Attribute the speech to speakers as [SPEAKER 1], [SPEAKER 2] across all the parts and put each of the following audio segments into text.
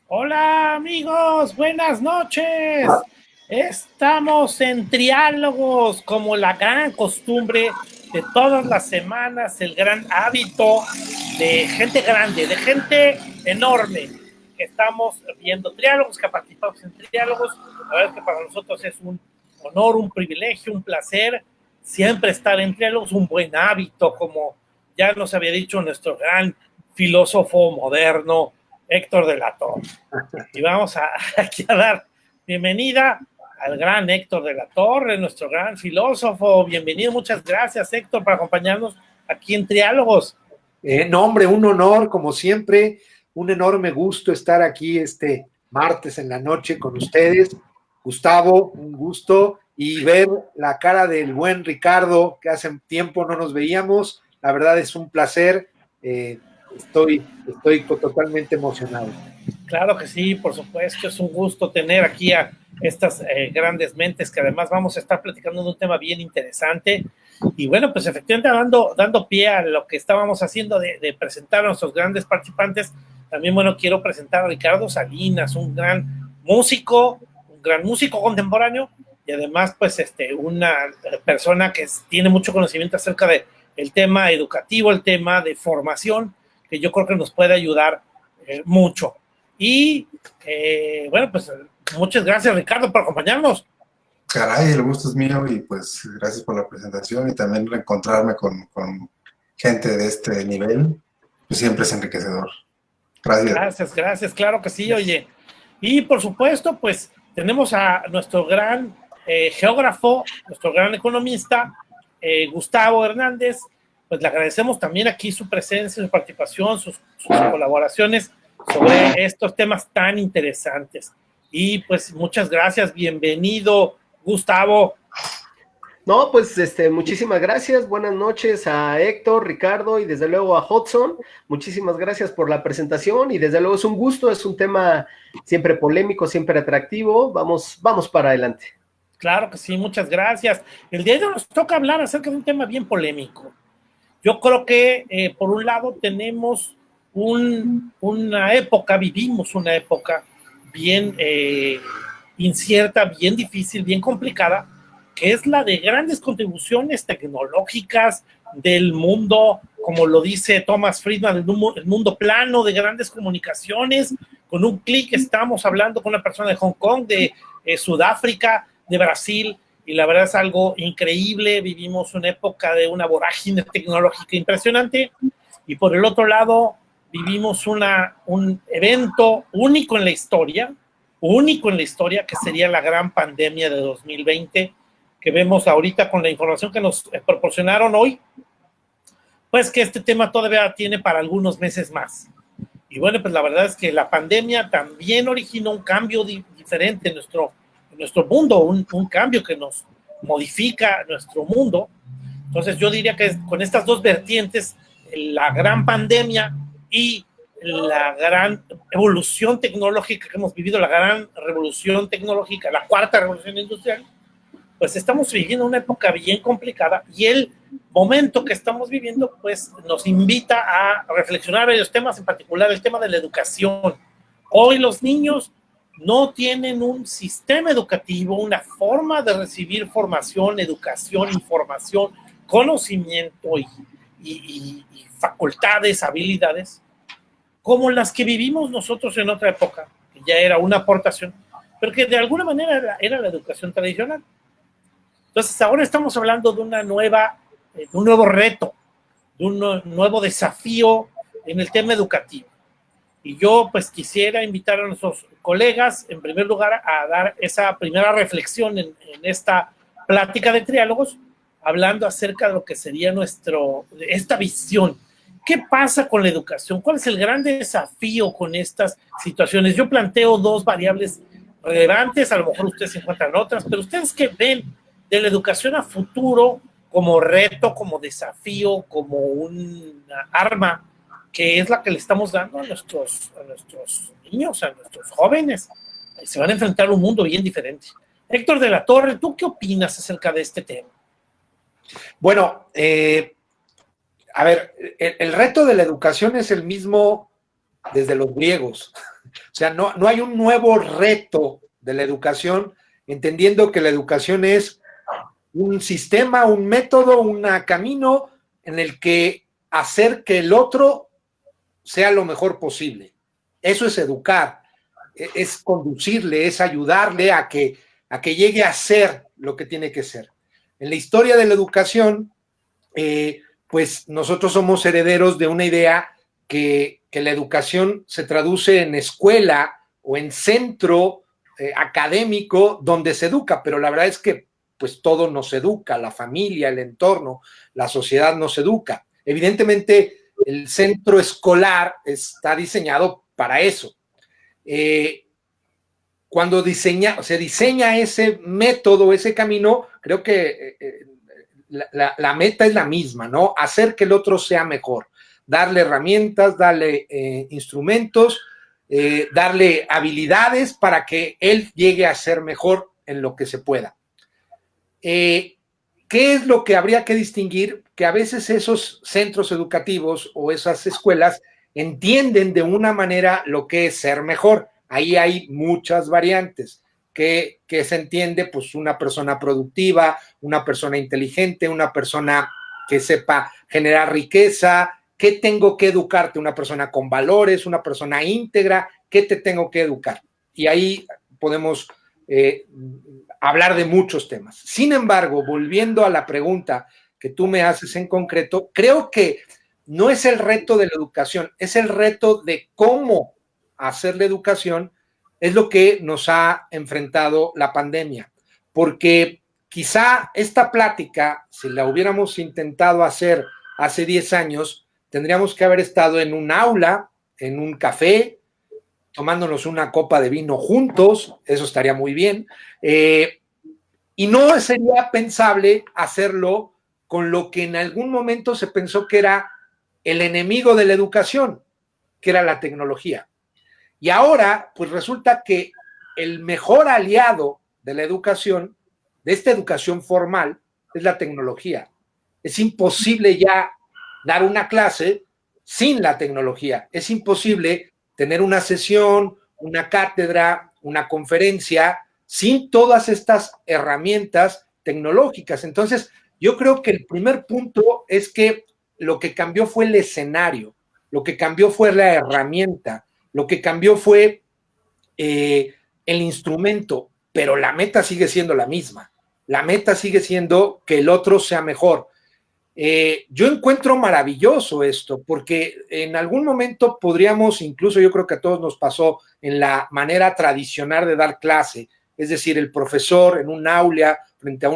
[SPEAKER 1] Hola amigos, buenas noches. Estamos en Triálogos, como la gran costumbre de todas las semanas, el gran hábito de gente grande, de gente enorme. Estamos viendo triálogos, que participamos en triálogos. La verdad es que para nosotros es un honor, un privilegio, un placer siempre estar en triálogos, un buen hábito, como ya nos había dicho nuestro gran filósofo moderno, Héctor de la Torre. Y vamos aquí a dar bienvenida al gran Héctor de la Torre, nuestro gran filósofo. Bienvenido, muchas gracias Héctor por acompañarnos aquí en Triálogos.
[SPEAKER 2] No, hombre, un honor, como siempre, un enorme gusto estar aquí este martes en la noche con ustedes. Gustavo, un gusto, y ver la cara del buen Ricardo, que hace tiempo no nos veíamos. La verdad es un placer. Estoy totalmente emocionado.
[SPEAKER 1] Claro que sí, por supuesto, es un gusto tener aquí a estas grandes mentes que además vamos a estar platicando de un tema bien interesante. Y bueno, pues efectivamente dando pie a lo que estábamos haciendo de presentar a nuestros grandes participantes, también bueno, quiero presentar a Ricardo Salinas, un gran músico contemporáneo y además pues una persona que tiene mucho conocimiento acerca de el tema educativo, el tema de formación, que yo creo que nos puede ayudar mucho. Y bueno, pues muchas gracias Ricardo por acompañarnos.
[SPEAKER 3] Caray, el gusto es mío y pues gracias por la presentación y también reencontrarme con gente de este nivel, pues siempre es enriquecedor. Gracias.
[SPEAKER 1] Gracias, claro que sí, oye. Y por supuesto, pues tenemos a nuestro gran geógrafo, nuestro gran economista, Gustavo Hernández. Pues le agradecemos también aquí su presencia, su participación, sus colaboraciones sobre estos temas tan interesantes. Y pues muchas gracias, bienvenido, Gustavo.
[SPEAKER 4] No, pues muchísimas gracias, buenas noches a Héctor, Ricardo y desde luego a Hudson. Muchísimas gracias por la presentación y desde luego es un gusto, es un tema siempre polémico, siempre atractivo. Vamos para adelante.
[SPEAKER 1] Claro que sí, muchas gracias. El día de hoy nos toca hablar acerca de un tema bien polémico. Yo creo que por un lado tenemos vivimos una época bien incierta, bien difícil, bien complicada, que es la de grandes contribuciones tecnológicas del mundo, como lo dice Thomas Friedman, el mundo plano de grandes comunicaciones. Con un clic estamos hablando con una persona de Hong Kong, de Sudáfrica, de Brasil, y la verdad es algo increíble. Vivimos una época de una vorágine tecnológica impresionante, y por el otro lado vivimos un evento único en la historia, que sería la gran pandemia de 2020, que vemos ahorita con la información que nos proporcionaron hoy, pues que este tema todavía tiene para algunos meses más. Y bueno, pues la verdad es que la pandemia también originó un cambio diferente en nuestro mundo, un cambio que nos modifica nuestro mundo. Entonces yo diría que con estas dos vertientes, la gran pandemia y la gran evolución tecnológica que hemos vivido, la gran revolución tecnológica, la cuarta revolución industrial, pues estamos viviendo una época bien complicada, y el momento que estamos viviendo pues nos invita a reflexionar varios temas, en particular el tema de la educación. Hoy los niños no tienen un sistema educativo, una forma de recibir formación, educación, información, conocimiento y facultades, habilidades, como las que vivimos nosotros en otra época, que ya era una aportación, pero que de alguna manera era la educación tradicional. Entonces ahora estamos hablando de un nuevo reto, de un nuevo desafío en el tema educativo. Y yo pues quisiera invitar a nuestros colegas, en primer lugar, a dar esa primera reflexión en esta plática de triálogos, hablando acerca de lo que sería esta visión. ¿Qué pasa con la educación? ¿Cuál es el gran desafío con estas situaciones? Yo planteo dos variables relevantes, a lo mejor ustedes se encuentran otras, pero ustedes qué ven de la educación a futuro como reto, como desafío, como una arma que es la que le estamos dando a nuestros niños, a nuestros jóvenes. Se van a enfrentar a un mundo bien diferente. Héctor de la Torre, ¿tú qué opinas acerca de este tema?
[SPEAKER 2] Bueno, a ver, el reto de la educación es el mismo desde los griegos. sea, no hay un nuevo reto de la educación, entendiendo que la educación es un sistema, un método, un camino en el que hacer que el otro sea lo mejor posible. Eso es educar, es conducirle, es ayudarle a que llegue a ser lo que tiene que ser. En la historia de la educación, pues nosotros somos herederos de una idea que la educación se traduce en escuela o en centro académico donde se educa, pero la verdad es que pues todo nos educa, la familia, el entorno, la sociedad nos educa. Evidentemente, el centro escolar está diseñado para eso. Cuando se diseña ese método, ese camino, creo que la meta es la misma, ¿no? Hacer que el otro sea mejor, darle herramientas, darle instrumentos, darle habilidades para que él llegue a ser mejor en lo que se pueda. ¿Qué es lo que habría que distinguir? Que a veces esos centros educativos o esas escuelas entienden de una manera lo que es ser mejor. Ahí hay muchas variantes. Que se entiende, pues una persona productiva, una persona inteligente, una persona que sepa generar riqueza. ¿Qué tengo que educarte? Una persona con valores, una persona íntegra. ¿Qué te tengo que educar? Y ahí podemos hablar de muchos temas. Sin embargo, volviendo a la pregunta que tú me haces en concreto, creo que no es el reto de la educación, es el reto de cómo hacer la educación, es lo que nos ha enfrentado la pandemia. Porque quizá esta plática, si la hubiéramos intentado hacer hace 10 años, tendríamos que haber estado en un aula, en un café, tomándonos una copa de vino juntos, eso estaría muy bien, y no sería pensable hacerlo con lo que en algún momento se pensó que era el enemigo de la educación, que era la tecnología. Y ahora, pues resulta que el mejor aliado de la educación, de esta educación formal, es la tecnología. Es imposible ya dar una clase sin la tecnología. Es imposible tener una sesión, una cátedra, una conferencia, sin todas estas herramientas tecnológicas. Entonces, yo creo que el primer punto es que lo que cambió fue el escenario, lo que cambió fue la herramienta, lo que cambió fue el instrumento, pero la meta sigue siendo la misma. La meta sigue siendo que el otro sea mejor. Yo encuentro maravilloso esto, porque en algún momento podríamos, incluso yo creo que a todos nos pasó en la manera tradicional de dar clase, es decir, el profesor en un aula, frente a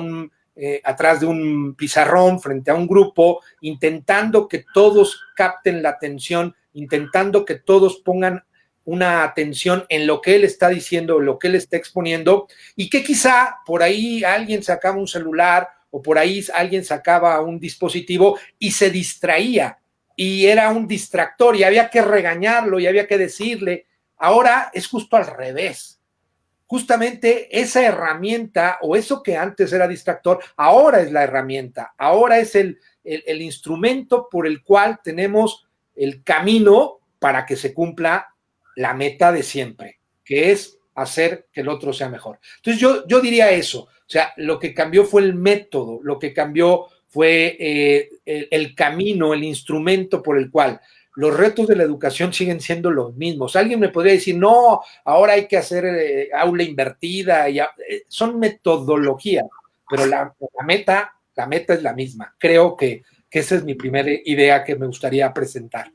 [SPEAKER 2] atrás de un pizarrón, frente a un grupo, intentando que todos capten la atención, intentando que todos pongan una atención en lo que él está diciendo, lo que él está exponiendo, y que quizá por ahí alguien sacaba un celular o por ahí alguien sacaba un dispositivo y se distraía y era un distractor y había que regañarlo y había que decirle. Ahora es justo al revés. Justamente esa herramienta o eso que antes era distractor, ahora es la herramienta, ahora es el instrumento por el cual tenemos el camino para que se cumpla la meta de siempre, que es hacer que el otro sea mejor. Entonces yo diría eso. O sea, lo que cambió fue el método, lo que cambió fue el camino, el instrumento por el cual los retos de la educación siguen siendo los mismos. Alguien me podría decir, no, ahora hay que hacer aula invertida, son metodologías, pero la meta es la misma. Creo que esa es mi primera idea que me gustaría presentar.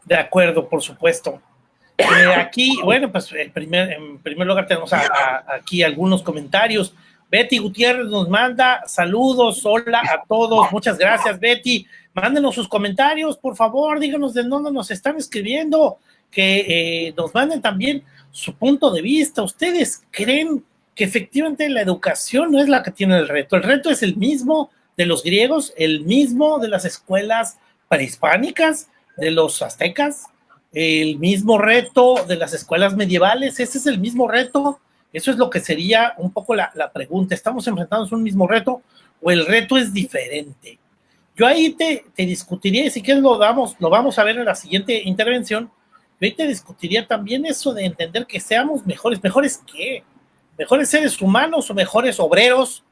[SPEAKER 1] De acuerdo, por supuesto. Aquí, bueno, pues en primer lugar tenemos aquí algunos comentarios. Betty Gutiérrez nos manda saludos, hola a todos, muchas gracias Betty, mándenos sus comentarios, por favor, díganos de dónde nos están escribiendo, que nos manden también su punto de vista. ¿Ustedes creen que efectivamente la educación no es la que tiene el reto es el mismo de los griegos, el mismo de las escuelas prehispánicas, de los aztecas? El mismo reto de las escuelas medievales, ese es el mismo reto. Eso es lo que sería un poco la pregunta. ¿Estamos enfrentándonos a un mismo reto o el reto es diferente? Yo ahí te discutiría, y si quieres lo vamos a ver en la siguiente intervención, yo ahí te discutiría también eso de entender que seamos mejores. ¿Mejores qué? ¿Mejores seres humanos o mejores obreros?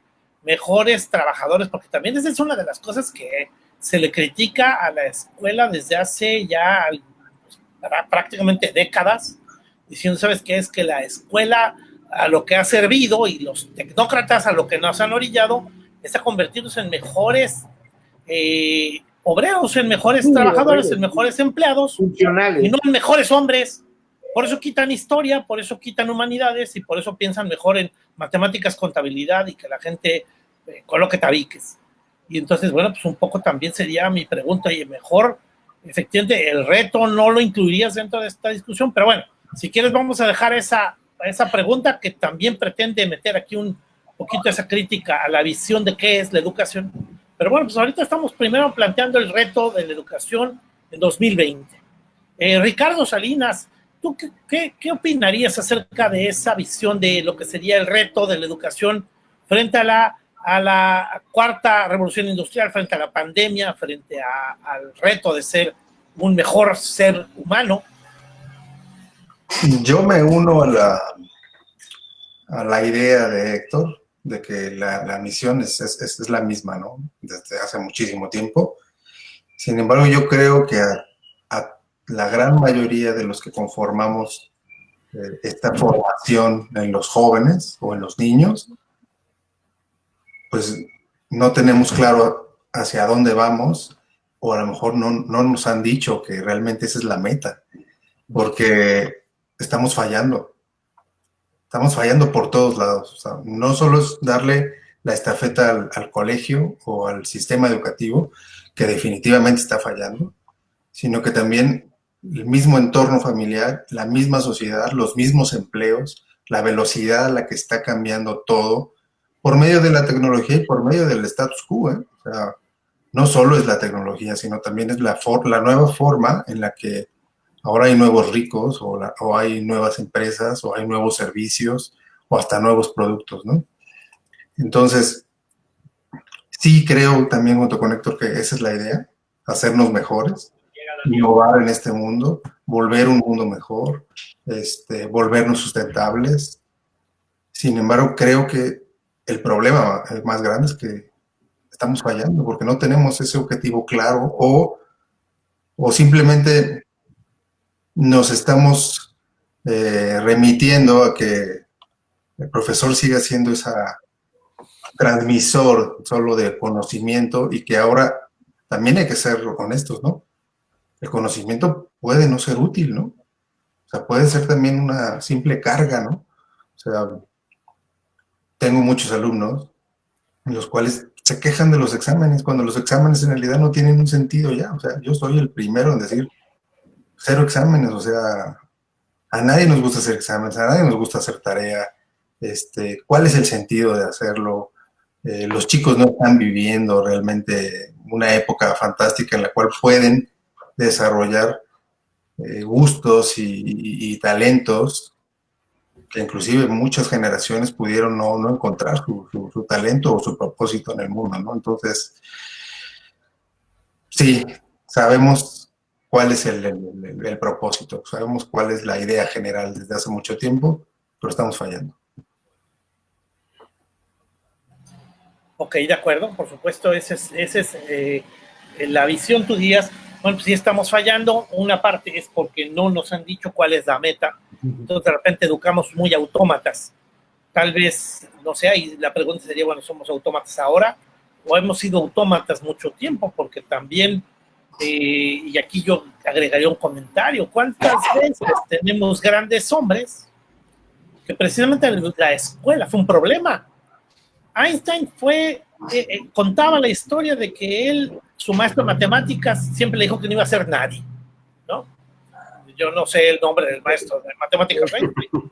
[SPEAKER 1] ¿Mejores trabajadores? Porque también esa es una de las cosas que se le critica a la escuela desde hace ya prácticamente décadas, diciendo, ¿sabes qué? Es que la escuela a lo que ha servido y los tecnócratas a lo que nos han orillado es a convertirnos en mejores obreros, en mejores trabajadores, en mejores empleados,
[SPEAKER 2] funcionales,
[SPEAKER 1] y no en mejores hombres. Por eso quitan historia, por eso quitan humanidades y por eso piensan mejor en matemáticas, contabilidad y que la gente coloque tabiques. Y entonces, bueno, pues un poco también sería mi pregunta, y mejor, efectivamente, el reto no lo incluirías dentro de esta discusión, pero bueno, si quieres vamos a dejar esa pregunta que también pretende meter aquí un poquito esa crítica a la visión de qué es la educación. Pero bueno, pues ahorita estamos primero planteando el reto de la educación en 2020. Ricardo Salinas, ¿tú qué opinarías acerca de esa visión de lo que sería el reto de la educación frente a la cuarta revolución industrial, frente a la pandemia, frente al reto de ser un mejor ser humano?
[SPEAKER 3] Yo me uno a la idea de Héctor, de que la misión es la misma, ¿no? Desde hace muchísimo tiempo. Sin embargo, yo creo que a la gran mayoría de los que conformamos esta formación en los jóvenes o en los niños, pues no tenemos claro hacia dónde vamos, o a lo mejor no nos han dicho que realmente esa es la meta, porque estamos fallando por todos lados. O sea, no solo es darle la estafeta al colegio o al sistema educativo, que definitivamente está fallando, sino que también el mismo entorno familiar, la misma sociedad, los mismos empleos, la velocidad a la que está cambiando todo, por medio de la tecnología y por medio del status quo, ¿eh? O sea, no solo es la tecnología, sino también es la nueva forma en la que ahora hay nuevos ricos, o hay nuevas empresas, o hay nuevos servicios, o hasta nuevos productos, ¿no? Entonces, sí creo también junto con Héctor que esa es la idea, hacernos mejores, innovar en este mundo, volver un mundo mejor, volvernos sustentables. Sin embargo, creo que el problema más grande es que estamos fallando porque no tenemos ese objetivo claro, o simplemente nos estamos remitiendo a que el profesor siga siendo ese transmisor solo de conocimiento, y que ahora también hay que ser honestos, ¿no? El conocimiento puede no ser útil, ¿no? O sea, puede ser también una simple carga, ¿no? O sea, tengo muchos alumnos en los cuales se quejan de los exámenes, cuando los exámenes en realidad no tienen un sentido ya. O sea, yo soy el primero en decir, 0 exámenes, o sea, a nadie nos gusta hacer exámenes, a nadie nos gusta hacer tarea. ¿Cuál es el sentido de hacerlo? Los chicos no están viviendo realmente una época fantástica en la cual pueden desarrollar gustos y talentos que inclusive muchas generaciones pudieron no encontrar su talento o su propósito en el mundo, ¿no? Entonces, sí, sabemos cuál es el propósito, sabemos cuál es la idea general desde hace mucho tiempo, pero estamos fallando.
[SPEAKER 1] Ok, de acuerdo, por supuesto, esa es la visión. Tú dirías, bueno, pues sí estamos fallando. Una parte es porque no nos han dicho cuál es la meta, entonces de repente educamos muy autómatas. Tal vez, no sé, y la pregunta sería, bueno, ¿somos autómatas ahora o hemos sido autómatas mucho tiempo? Porque también, y aquí yo agregaría un comentario, ¿cuántas veces tenemos grandes hombres que precisamente la escuela fue un problema? Einstein contaba la historia de que su maestro de matemáticas siempre le dijo que no iba a ser nadie, ¿no? Yo no sé el nombre del maestro de matemáticas, ¿eh?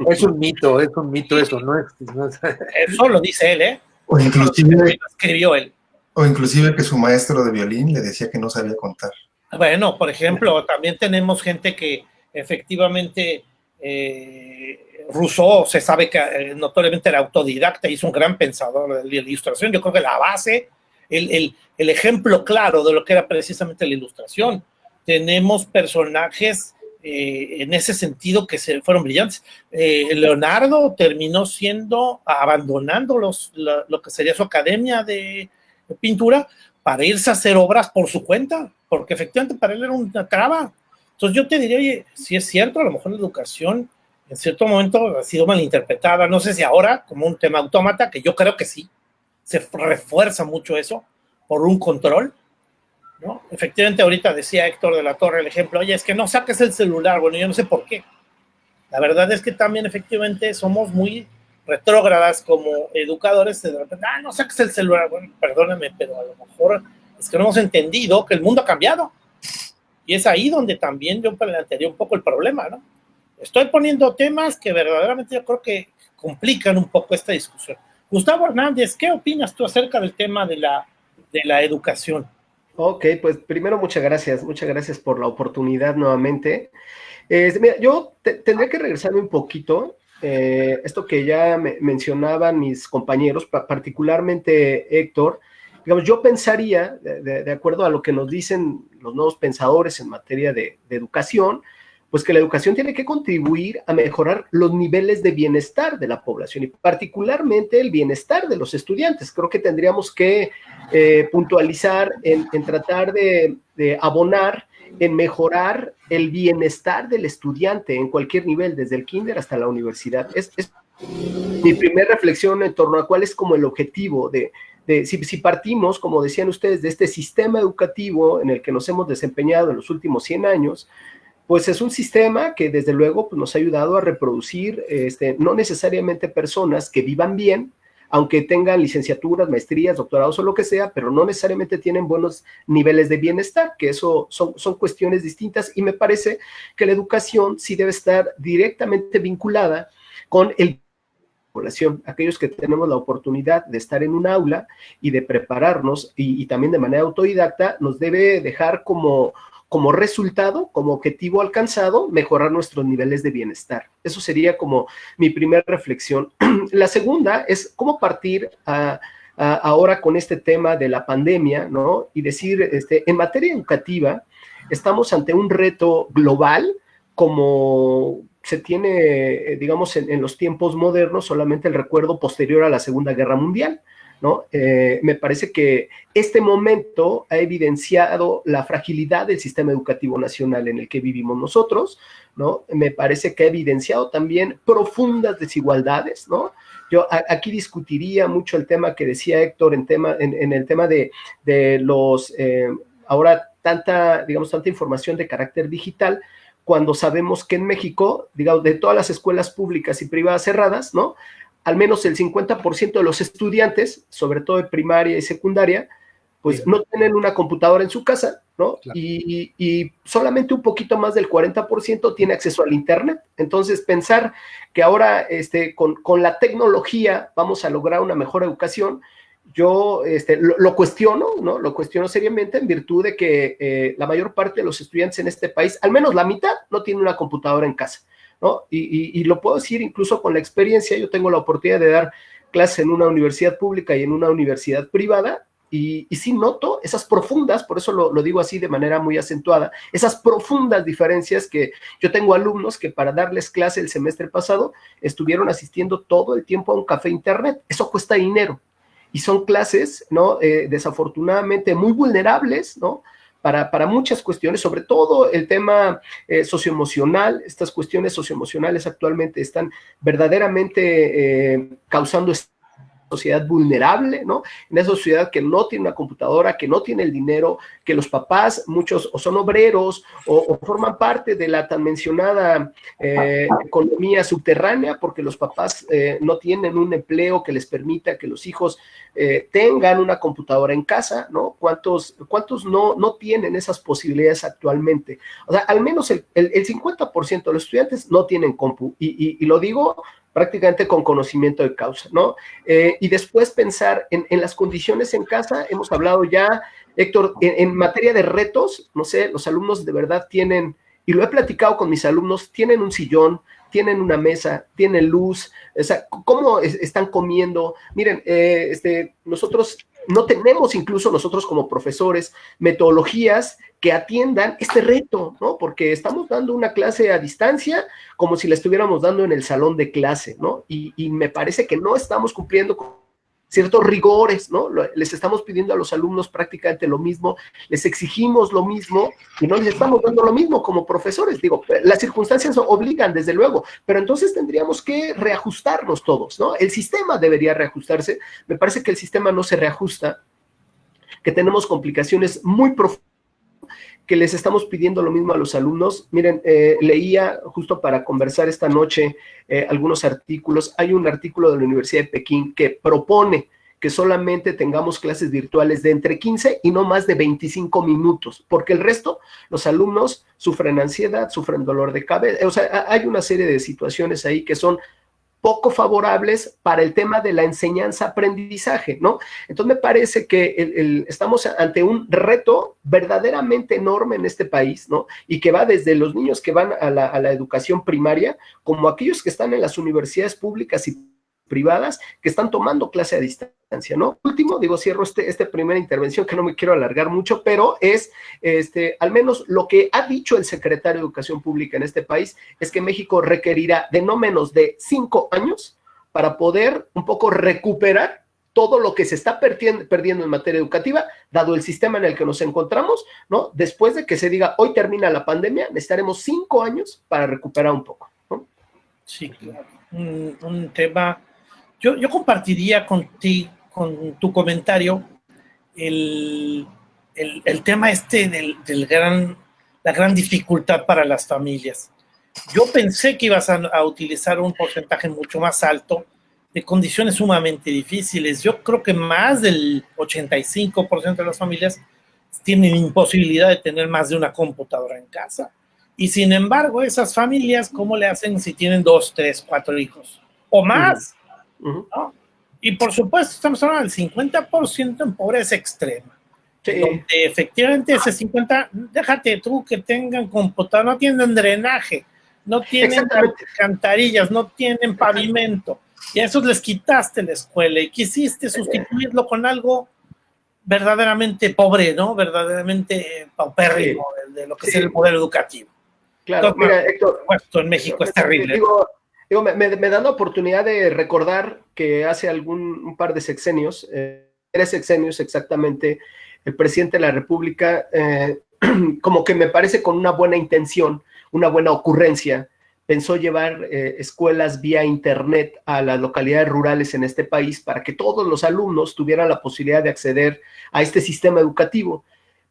[SPEAKER 2] Es un mito eso, no es.
[SPEAKER 1] Eso lo dice él, ¿eh?
[SPEAKER 3] O inclusive,
[SPEAKER 1] lo escribió él.
[SPEAKER 3] O inclusive que su maestro de violín le decía que no sabía contar.
[SPEAKER 1] Bueno, por ejemplo, también tenemos gente que efectivamente Rousseau se sabe que notoriamente era autodidacta y es un gran pensador de la ilustración. Yo creo que la base el ejemplo claro de lo que era precisamente la ilustración. Tenemos personajes en ese sentido que fueron brillantes. Leonardo terminó abandonando lo que sería su academia de pintura para irse a hacer obras por su cuenta, porque efectivamente para él era una traba. Entonces yo te diría, oye, si es cierto, a lo mejor la educación en cierto momento ha sido malinterpretada, no sé si ahora como un tema autómata, que yo creo que sí, se refuerza mucho eso por un control, ¿no? Efectivamente, ahorita decía Héctor de la Torre el ejemplo, oye, es que no saques el celular, bueno, yo no sé por qué. La verdad es que también efectivamente somos muy retrógradas como educadores, de repente, no saques el celular, bueno, perdóname, pero a lo mejor es que no hemos entendido que el mundo ha cambiado. Y es ahí donde también yo plantearía un poco el problema, ¿no? Estoy poniendo temas que verdaderamente yo creo que complican un poco esta discusión. Gustavo Hernández, ¿qué opinas tú acerca del tema de la educación?
[SPEAKER 4] Ok, pues primero muchas gracias por la oportunidad nuevamente. Mira, yo tendría que regresarme un poquito, esto que ya mencionaban mis compañeros, particularmente Héctor. Digamos, yo pensaría, de acuerdo a lo que nos dicen los nuevos pensadores en materia de educación, pues que la educación tiene que contribuir a mejorar los niveles de bienestar de la población y particularmente el bienestar de los estudiantes. Creo que tendríamos que puntualizar en tratar de abonar en mejorar el bienestar del estudiante en cualquier nivel, desde el kinder hasta la universidad. Es mi primera reflexión en torno a cuál es como el objetivo si partimos, como decían ustedes, de este sistema educativo en el que nos hemos desempeñado en los últimos 100 años, pues es un sistema que desde luego pues, nos ha ayudado a reproducir no necesariamente personas que vivan bien, aunque tengan licenciaturas, maestrías, doctorados o lo que sea, pero no necesariamente tienen buenos niveles de bienestar, que eso son cuestiones distintas, y me parece que la educación sí debe estar directamente vinculada con el población, aquellos que tenemos la oportunidad de estar en un aula y de prepararnos y también de manera autodidacta, nos debe dejar como resultado, como objetivo alcanzado, mejorar nuestros niveles de bienestar. Eso sería como mi primera reflexión. La segunda es cómo partir ahora con este tema de la pandemia, ¿no? Y decir, en materia educativa, estamos ante un reto global, como se tiene, digamos, en los tiempos modernos, solamente el recuerdo posterior a la Segunda Guerra Mundial, ¿no? Me parece que este momento ha evidenciado la fragilidad del sistema educativo nacional en el que vivimos nosotros, ¿no? Me parece que ha evidenciado también profundas desigualdades, ¿no? Yo aquí discutiría mucho el tema que decía Héctor en el tema de los, ahora tanta información de carácter digital, cuando sabemos que en México, digamos, de todas las escuelas públicas y privadas cerradas, ¿no? Al menos el 50% de los estudiantes, sobre todo de primaria y secundaria, pues no tienen una computadora en su casa, ¿no? Claro. Y solamente un poquito más del 40% tiene acceso al internet. Entonces, pensar que ahora con la tecnología vamos a lograr una mejor educación, yo lo cuestiono, ¿no? Lo cuestiono seriamente en virtud de que la mayor parte de los estudiantes en este país, al menos la mitad, no tiene una computadora en casa, ¿no? Y lo puedo decir incluso con la experiencia. Yo tengo la oportunidad de dar clases en una universidad pública y en una universidad privada, y sí noto esas profundas, por eso lo digo así de manera muy acentuada, esas profundas diferencias que yo tengo alumnos que para darles clase el semestre pasado estuvieron asistiendo todo el tiempo a un café internet. Eso cuesta dinero. Y son clases, ¿no? Desafortunadamente muy vulnerables, ¿no? Para muchas cuestiones, sobre todo el tema socioemocional. Estas cuestiones socioemocionales actualmente están verdaderamente causando sociedad vulnerable, ¿no? En esa sociedad que no tiene una computadora, que no tiene el dinero, que los papás, muchos o son obreros o forman parte de la tan mencionada economía subterránea, porque los papás no tienen un empleo que les permita que los hijos tengan una computadora en casa, ¿no? ¿Cuántos no tienen esas posibilidades actualmente? O sea, al menos el 50% de los estudiantes no tienen compu, y lo digo prácticamente con conocimiento de causa, ¿no? Y después pensar en las condiciones en casa. Hemos hablado ya, Héctor, en materia de retos, no sé, los alumnos de verdad tienen, y lo he platicado con mis alumnos, tienen un sillón, tienen una mesa, tienen luz, o sea, ¿cómo están comiendo? Miren, nosotros no tenemos incluso nosotros como profesores metodologías que atiendan este reto, ¿no? Porque estamos dando una clase a distancia como si la estuviéramos dando en el salón de clase, ¿no? Y me parece que no estamos cumpliendo con ciertos rigores, ¿no? Les estamos pidiendo a los alumnos prácticamente lo mismo, les exigimos lo mismo y no les estamos dando lo mismo como profesores. Digo, las circunstancias obligan, desde luego, pero entonces tendríamos que reajustarnos todos, ¿no? El sistema debería reajustarse. Me parece que el sistema no se reajusta, que tenemos complicaciones muy profundas, que les estamos pidiendo lo mismo a los alumnos. Miren, leía justo para conversar esta noche algunos artículos. Hay un artículo de la Universidad de Pekín que propone que solamente tengamos clases virtuales de entre 15 y no más de 25 minutos, porque el resto, los alumnos sufren ansiedad, sufren dolor de cabeza. O sea, hay una serie de situaciones ahí que son poco favorables para el tema de la enseñanza-aprendizaje, ¿no? Entonces me parece que estamos ante un reto verdaderamente enorme en este país, ¿no? Y que va desde los niños que van a la educación primaria, como aquellos que están en las universidades públicas y privadas que están tomando clase a distancia, ¿no? Último, digo, cierro esta primera intervención, que no me quiero alargar mucho, pero es, al menos lo que ha dicho el secretario de Educación Pública en este país, es que México requerirá de no menos de 5 años para poder un poco recuperar todo lo que se está perdiendo en materia educativa, dado el sistema en el que nos encontramos, ¿no? Después de que se diga, hoy termina la pandemia, necesitaremos 5 años para recuperar un poco, ¿no?
[SPEAKER 1] Sí, claro. Un tema... Yo compartiría con tu comentario el tema la gran dificultad para las familias. Yo pensé que ibas a utilizar un porcentaje mucho más alto de condiciones sumamente difíciles. Yo creo que más del 85% de las familias tienen imposibilidad de tener más de una computadora en casa. Y sin embargo, esas familias, ¿cómo le hacen si tienen 2, 3, 4 hijos o más? ¿No? Y por supuesto estamos hablando del 50% en pobreza extrema, donde efectivamente ese 50%, déjate tú que tengan computadora, no tienen drenaje, no tienen alcantarillas, no tienen pavimento, y a esos les quitaste la escuela y quisiste sustituirlo con algo verdaderamente pobre, ¿no? Verdaderamente paupérrimo de lo que es el modelo educativo.
[SPEAKER 4] Claro. Entonces, mira, Héctor,
[SPEAKER 1] esto en México es terrible.
[SPEAKER 4] Me da la oportunidad de recordar que hace un par de sexenios, 3 sexenios exactamente, el presidente de la República, como que me parece con una buena intención, una buena ocurrencia, pensó llevar escuelas vía internet a las localidades rurales en este país para que todos los alumnos tuvieran la posibilidad de acceder a este sistema educativo.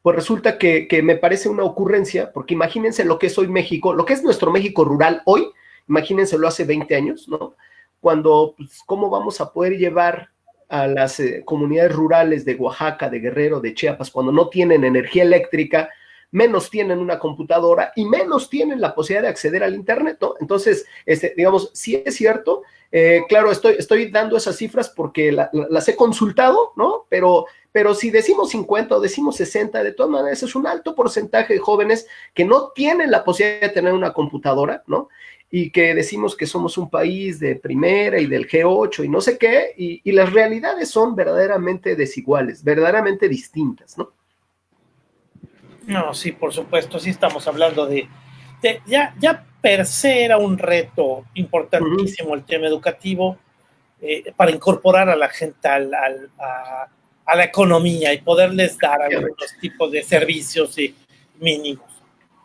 [SPEAKER 4] Pues resulta que me parece una ocurrencia, porque imagínense lo que es hoy México, lo que es nuestro México rural hoy. Imagínenselo hace 20 años, ¿no? Cuando, pues, ¿cómo vamos a poder llevar a las comunidades rurales de Oaxaca, de Guerrero, de Chiapas, cuando no tienen energía eléctrica, menos tienen una computadora y menos tienen la posibilidad de acceder al internet, ¿no? Entonces, digamos, sí es cierto, claro, estoy dando esas cifras porque las he consultado, ¿no? Pero si decimos 50 o decimos 60, de todas maneras es un alto porcentaje de jóvenes que no tienen la posibilidad de tener una computadora, ¿no? Y que decimos que somos un país de primera y del G8 y no sé qué, y las realidades son verdaderamente desiguales, verdaderamente distintas, ¿no?
[SPEAKER 1] No, sí, por supuesto, sí estamos hablando de ya per se era un reto importantísimo el tema educativo para incorporar a la gente a la economía y poderles dar algunos tipos de servicios mínimos.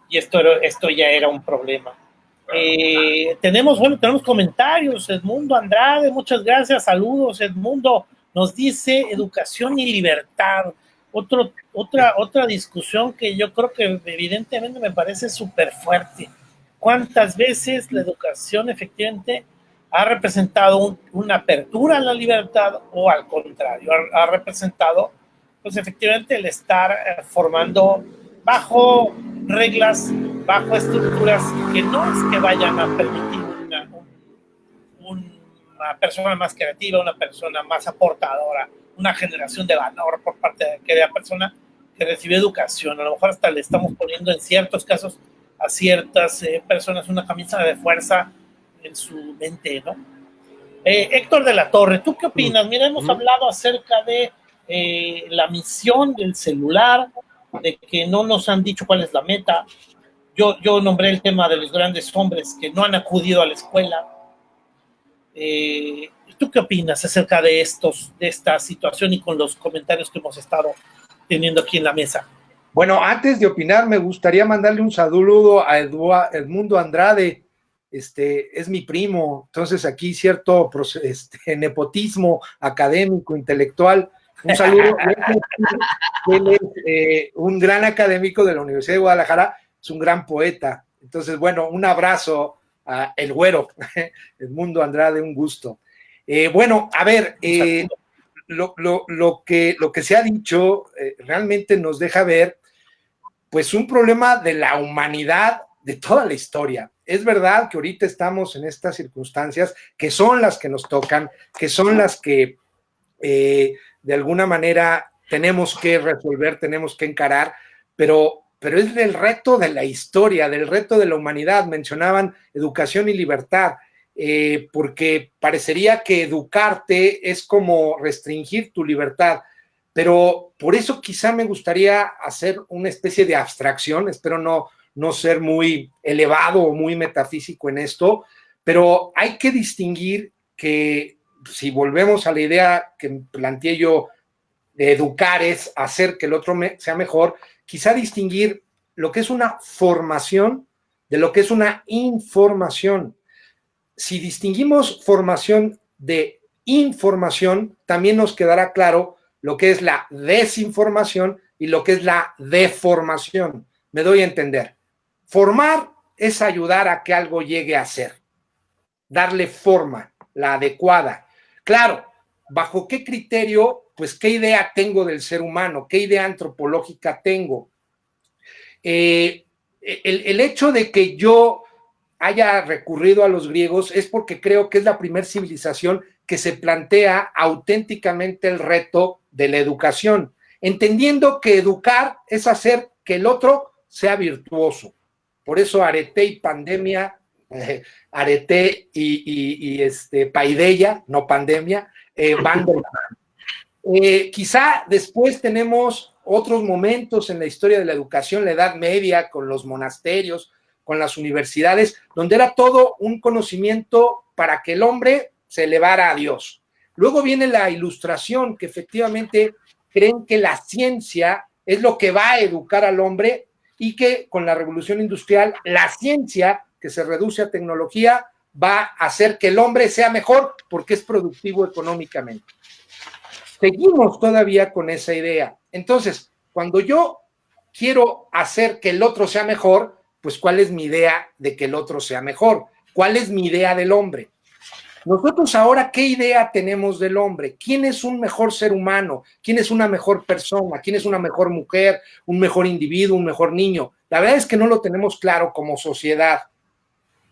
[SPEAKER 1] Y esto ya era un problema. Tenemos comentarios. Edmundo Andrade, muchas gracias, saludos. Edmundo nos dice educación y libertad. Otra discusión que yo creo que evidentemente me parece súper fuerte. ¿Cuántas veces la educación efectivamente ha representado una apertura a la libertad o al contrario, ha representado pues efectivamente el estar formando bajo reglas, bajo estructuras que no es que vayan a permitir una persona más creativa, una persona más aportadora, una generación de valor por parte de aquella persona que recibió educación? A lo mejor hasta le estamos poniendo en ciertos casos a ciertas personas una camisa de fuerza en su mente, ¿no? Héctor de la Torre, ¿tú qué opinas? Mira, hemos hablado acerca de la misión del celular, de que no nos han dicho cuál es la meta. Yo nombré el tema de los grandes hombres que no han acudido a la escuela. ¿Tú qué opinas acerca de esta situación y con los comentarios que hemos estado teniendo aquí en la mesa?
[SPEAKER 2] Bueno, antes de opinar, me gustaría mandarle un saludo a Edmundo Andrade. Es mi primo, entonces aquí cierto nepotismo académico, intelectual. Un saludo. Él es un gran académico de la Universidad de Guadalajara, es un gran poeta. Entonces, bueno, un abrazo a el güero, Edmundo Andrade, un gusto. Bueno, a ver, lo que se ha dicho realmente nos deja ver pues un problema de la humanidad de toda la historia. Es verdad que ahorita estamos en estas circunstancias que son las que nos tocan, que son las que de alguna manera tenemos que resolver, tenemos que encarar, pero es el reto de la historia, del reto de la humanidad. Mencionaban educación y libertad, porque parecería que educarte es como restringir tu libertad, pero por eso quizá me gustaría hacer una especie de abstracción, espero no ser muy elevado o muy metafísico en esto, pero hay que distinguir que si volvemos a la idea que planteé yo de educar es hacer que el otro sea mejor, quizá distinguir lo que es una formación de lo que es una información. Si distinguimos formación de información, también nos quedará claro lo que es la desinformación y lo que es la deformación. Me doy a entender. Formar es ayudar a que algo llegue a ser, darle forma, la adecuada. Claro, ¿bajo qué criterio? Pues qué idea tengo del ser humano, qué idea antropológica tengo. El hecho de que yo haya recurrido a los griegos es porque creo que es la primera civilización que se plantea auténticamente el reto de la educación, entendiendo que educar es hacer que el otro sea virtuoso. Por eso arete y pandemia, arete y paideia, no pandemia, van de la mano. Quizá después tenemos otros momentos en la historia de la educación, la Edad Media, con los monasterios, con las universidades, donde era todo un conocimiento para que el hombre se elevara a Dios. Luego viene la Ilustración, que efectivamente creen que la ciencia es lo que va a educar al hombre y que con la Revolución Industrial, la ciencia, que se reduce a tecnología, va a hacer que el hombre sea mejor porque es productivo económicamente. Seguimos todavía con esa idea. Entonces, cuando yo quiero hacer que el otro sea mejor, pues ¿cuál es mi idea de que el otro sea mejor? ¿Cuál es mi idea del hombre? Nosotros ahora, ¿qué idea tenemos del hombre? ¿Quién es un mejor ser humano? ¿Quién es una mejor persona? ¿Quién es una mejor mujer? ¿Un mejor individuo? ¿Un mejor niño? La verdad es que no lo tenemos claro como sociedad.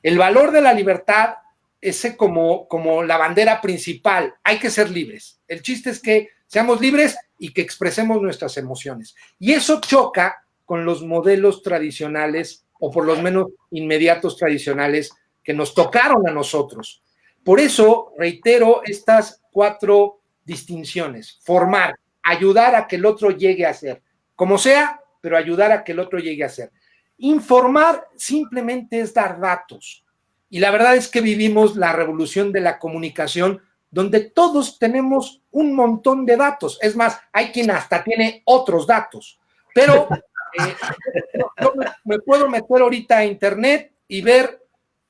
[SPEAKER 2] El valor de la libertad es como la bandera principal. Hay que ser libres. El chiste es que seamos libres y que expresemos nuestras emociones. Y eso choca con los modelos tradicionales, o por lo menos inmediatos tradicionales, que nos tocaron a nosotros. Por eso reitero estas 4 distinciones: formar, ayudar a que el otro llegue a ser, como sea, pero ayudar a que el otro llegue a ser. Informar simplemente es dar datos. Y la verdad es que vivimos la revolución de la comunicación, donde todos tenemos un montón de datos. Es más, hay quien hasta tiene otros datos. Pero yo me puedo meter ahorita a internet y ver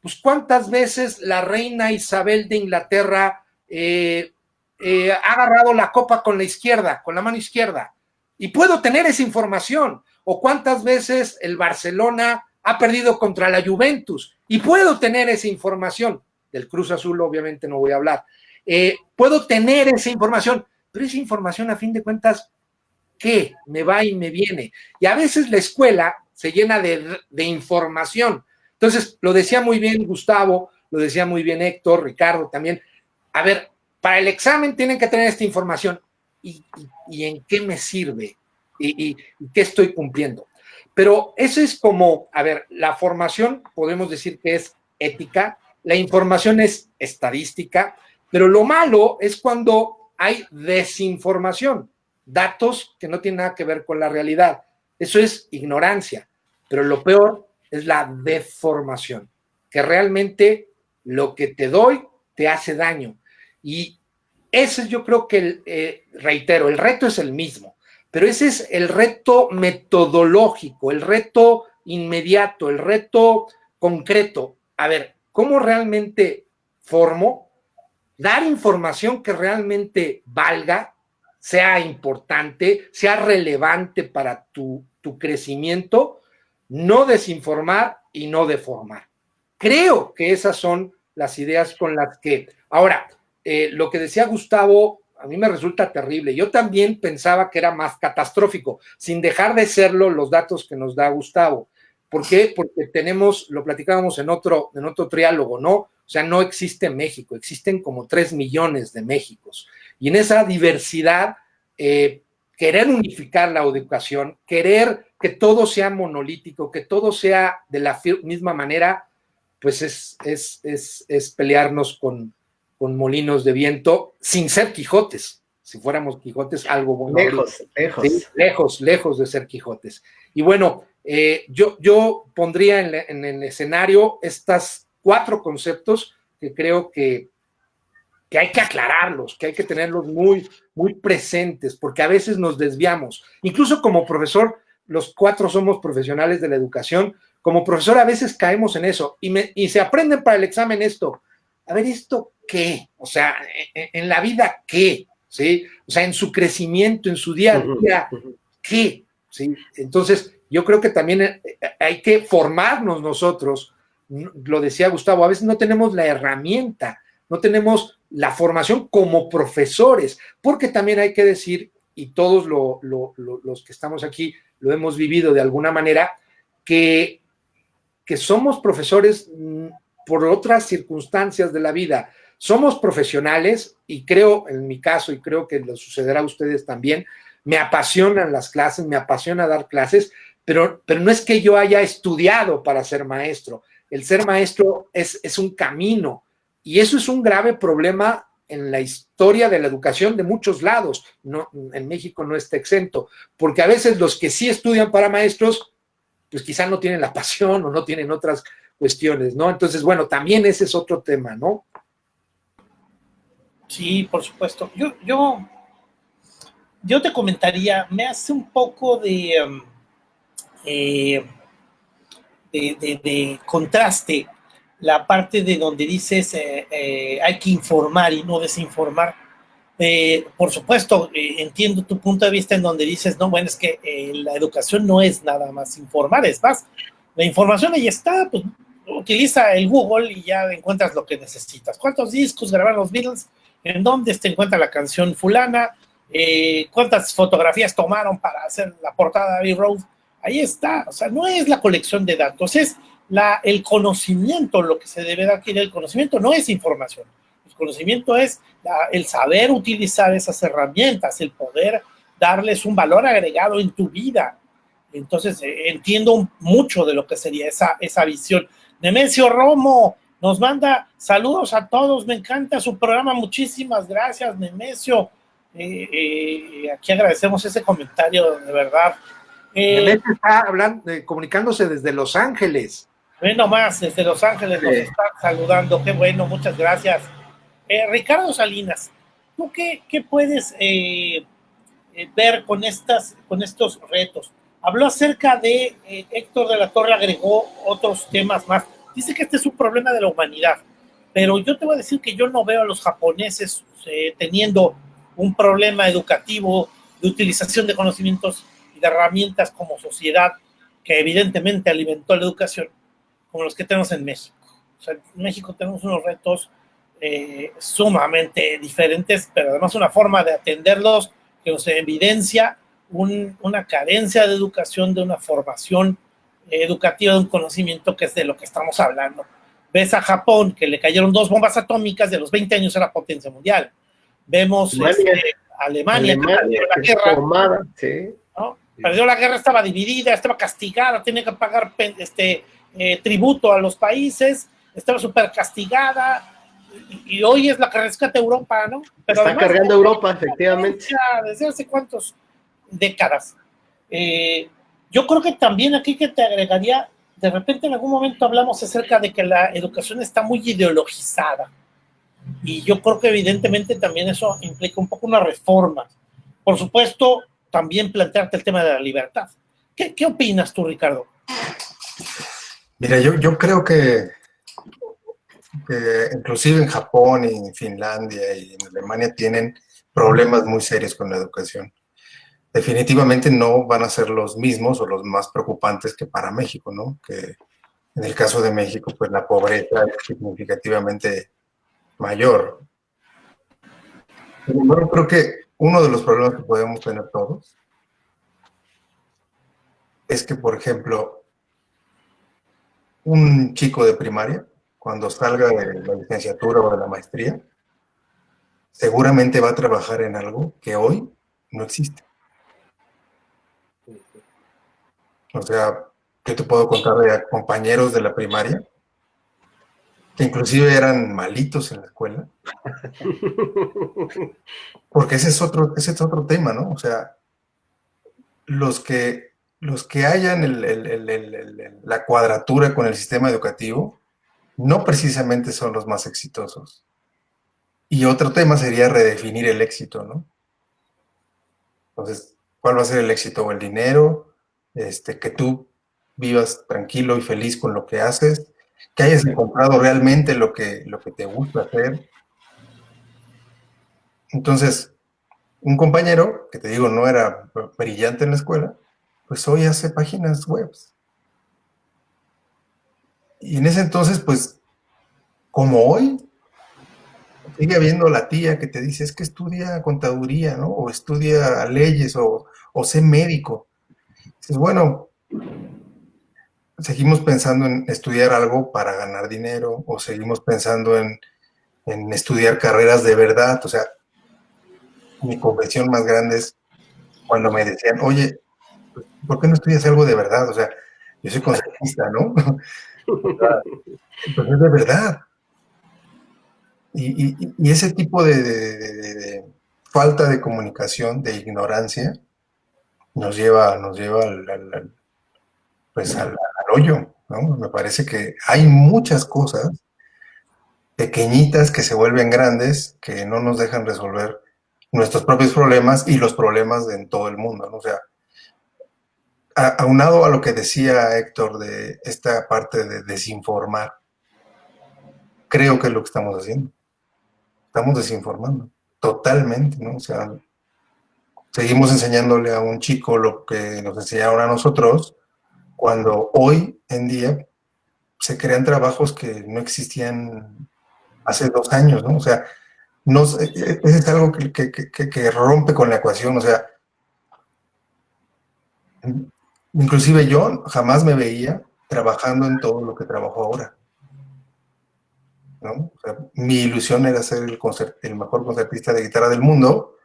[SPEAKER 2] pues cuántas veces la reina Isabel de Inglaterra ha agarrado la copa con la izquierda, con la mano izquierda, y puedo tener esa información, o cuántas veces el Barcelona ha perdido contra la Juventus, y puedo tener esa información. Del Cruz Azul obviamente no voy a hablar. Puedo tener esa información, pero esa información a fin de cuentas, ¿qué? Me va y me viene. Y a veces la escuela se llena de información. Entonces, lo decía muy bien Gustavo, lo decía muy bien Héctor, Ricardo también. A ver, para el examen tienen que tener esta información. ¿Y en qué me sirve? ¿Y qué estoy cumpliendo? Pero eso es como, a ver, la formación podemos decir que es ética, la información es estadística, pero lo malo es cuando hay desinformación. datos que no tienen nada que ver con la realidad. Eso es ignorancia, pero lo peor es la deformación, que realmente lo que te doy te hace daño. Y ese yo creo que, reitero, el reto es el mismo, pero ese es el reto metodológico, el reto inmediato, el reto concreto. A ver, ¿cómo realmente formo? Dar información que realmente valga, sea importante, sea relevante para tu crecimiento, no desinformar y no deformar. Creo que esas son las ideas con las que... Ahora, lo que decía Gustavo, a mí me resulta terrible. Yo también pensaba que era más catastrófico, sin dejar de serlo los datos que nos da Gustavo. ¿Por qué? Porque tenemos, lo platicábamos en otro triálogo, ¿no? O sea, no existe México, existen como 3 millones de Méxicos. Y en esa diversidad, querer unificar la educación, querer que todo sea monolítico, que todo sea de la misma manera, pues es pelearnos con molinos de viento sin ser Quijotes. Si fuéramos Quijotes, algo bueno. Lejos de ser Quijotes. Y bueno, yo pondría en el escenario estas 4 conceptos que creo que hay que aclararlos, que hay que tenerlos muy, muy presentes, porque a veces nos desviamos. Incluso como profesor, los 4 somos profesionales de la educación, como profesor a veces caemos en eso, y se aprenden para el examen esto. A ver, ¿esto qué? O sea, en la vida, ¿qué? ¿Sí? O sea, en su crecimiento, en su día a día, ¿qué? ¿Sí? Entonces, yo creo que también hay que formarnos nosotros, lo decía Gustavo, a veces no tenemos la herramienta, no tenemos la formación como profesores, porque también hay que decir, y todos los que estamos aquí lo hemos vivido de alguna manera, que somos profesores por otras circunstancias de la vida. Somos profesionales, y creo, en mi caso, y creo que lo sucederá a ustedes también, me apasionan las clases, me apasiona dar clases, pero no es que yo haya estudiado para ser maestro. El ser maestro es un camino, y eso es un grave problema en la historia de la educación de muchos lados. No, en México no está exento, porque a veces los que sí estudian para maestros, pues quizá no tienen la pasión o no tienen otras cuestiones, ¿no? Entonces, bueno, también ese es otro tema, ¿no?
[SPEAKER 1] Sí, por supuesto. Yo te comentaría, me hace un poco de contraste la parte de donde dices hay que informar y no desinformar. Por supuesto, entiendo tu punto de vista en donde dices, no, bueno, es que la educación no es nada más informar, es más, la información ahí está, pues utiliza el Google y ya encuentras lo que necesitas. ¿Cuántos discos grabaron los Beatles? ¿En dónde se encuentra la canción fulana? ¿Cuántas fotografías tomaron para hacer la portada de Abbey Road? Ahí está, o sea, no es la colección de datos, es el conocimiento lo que se debe de adquirir. El conocimiento no es información, el conocimiento es el saber utilizar esas herramientas, el poder darles un valor agregado en tu vida. Entonces, entiendo mucho de lo que sería esa visión. Nemesio Romo nos manda saludos a todos, me encanta su programa, muchísimas gracias, Nemesio. Aquí agradecemos ese comentario, de verdad.
[SPEAKER 2] Nemesio está comunicándose desde Los Ángeles.
[SPEAKER 1] Bueno, más, desde Los Ángeles nos están saludando, qué bueno, muchas gracias. Ricardo Salinas, ¿tú qué puedes ver con estos retos? Habló acerca de, Héctor de la Torre agregó otros temas más. Dice que este es un problema de la humanidad, pero yo te voy a decir que yo no veo a los japoneses teniendo un problema educativo de utilización de conocimientos y de herramientas como sociedad que evidentemente alimentó la educación, como los que tenemos en México. O sea, en México tenemos unos retos sumamente diferentes, pero además una forma de atenderlos que nos evidencia una carencia de educación, de una formación educativa, de un conocimiento que es de lo que estamos hablando. Ves a Japón, que le cayeron 2 bombas atómicas, de los 20 años era potencia mundial. Vemos Alemania que perdió la guerra. Formada, sí. ¿No? Perdió la guerra, estaba dividida, estaba castigada, tenía que pagar tributo a los países, estaba súper castigada, y hoy es la que rescata Europa, ¿no? Pero
[SPEAKER 4] está cargando Europa, efectivamente.
[SPEAKER 1] Desde hace cuántas décadas. Yo creo que también aquí que te agregaría, de repente en algún momento hablamos acerca de que la educación está muy ideologizada. Y yo creo que evidentemente también eso implica un poco una reforma. Por supuesto, también plantearte el tema de la libertad. ¿Qué opinas tú, Ricardo?
[SPEAKER 3] Mira, yo creo que inclusive en Japón y en Finlandia y en Alemania tienen problemas muy serios con la educación. Definitivamente no van a ser los mismos o los más preocupantes que para México, ¿no? Que en el caso de México, pues la pobreza es significativamente mayor. Sin embargo, creo que uno de los problemas que podemos tener todos es que, por ejemplo, un chico de primaria, cuando salga de la licenciatura o de la maestría, seguramente va a trabajar en algo que hoy no existe. O sea, yo te puedo contar de compañeros de la primaria que inclusive eran malitos en la escuela, porque ese es otro tema, ¿no? O sea, los que hayan la cuadratura con el sistema educativo no precisamente son los más exitosos. Y otro tema sería redefinir el éxito, ¿no? Entonces, ¿cuál va a ser el éxito? ¿O el dinero? Que tú vivas tranquilo y feliz con lo que haces, que hayas encontrado realmente lo que te gusta hacer. Entonces, un compañero, que te digo, no era brillante en la escuela, pues hoy hace páginas web. Y en ese entonces, pues, como hoy, sigue habiendo la tía que te dice, es que estudia contaduría, ¿no? O estudia leyes, o sé médico. Dices, bueno, seguimos pensando en estudiar algo para ganar dinero, o seguimos pensando en estudiar carreras de verdad. O sea, mi confesión más grande es cuando me decían, oye, ¿por qué no estudias algo de verdad? O sea, yo soy concertista, ¿no? O sea, pues es de verdad. Y ese tipo de falta de comunicación, de ignorancia, nos lleva pues al hoyo, ¿no? Me parece que hay muchas cosas pequeñitas que se vuelven grandes, que no nos dejan resolver nuestros propios problemas y los problemas en todo el mundo, ¿no? O sea, aunado a lo que decía Héctor de esta parte de desinformar, creo que es lo que estamos haciendo. Estamos desinformando totalmente, ¿no? O sea, seguimos enseñándole a un chico lo que nos enseñaron a nosotros, cuando hoy en día se crean trabajos que no existían hace 2 años, ¿no? O sea, no, es algo que rompe con la ecuación. O sea, inclusive yo jamás me veía trabajando en todo lo que trabajo ahora, ¿no? O sea, mi ilusión era ser el mejor concertista de guitarra del mundo,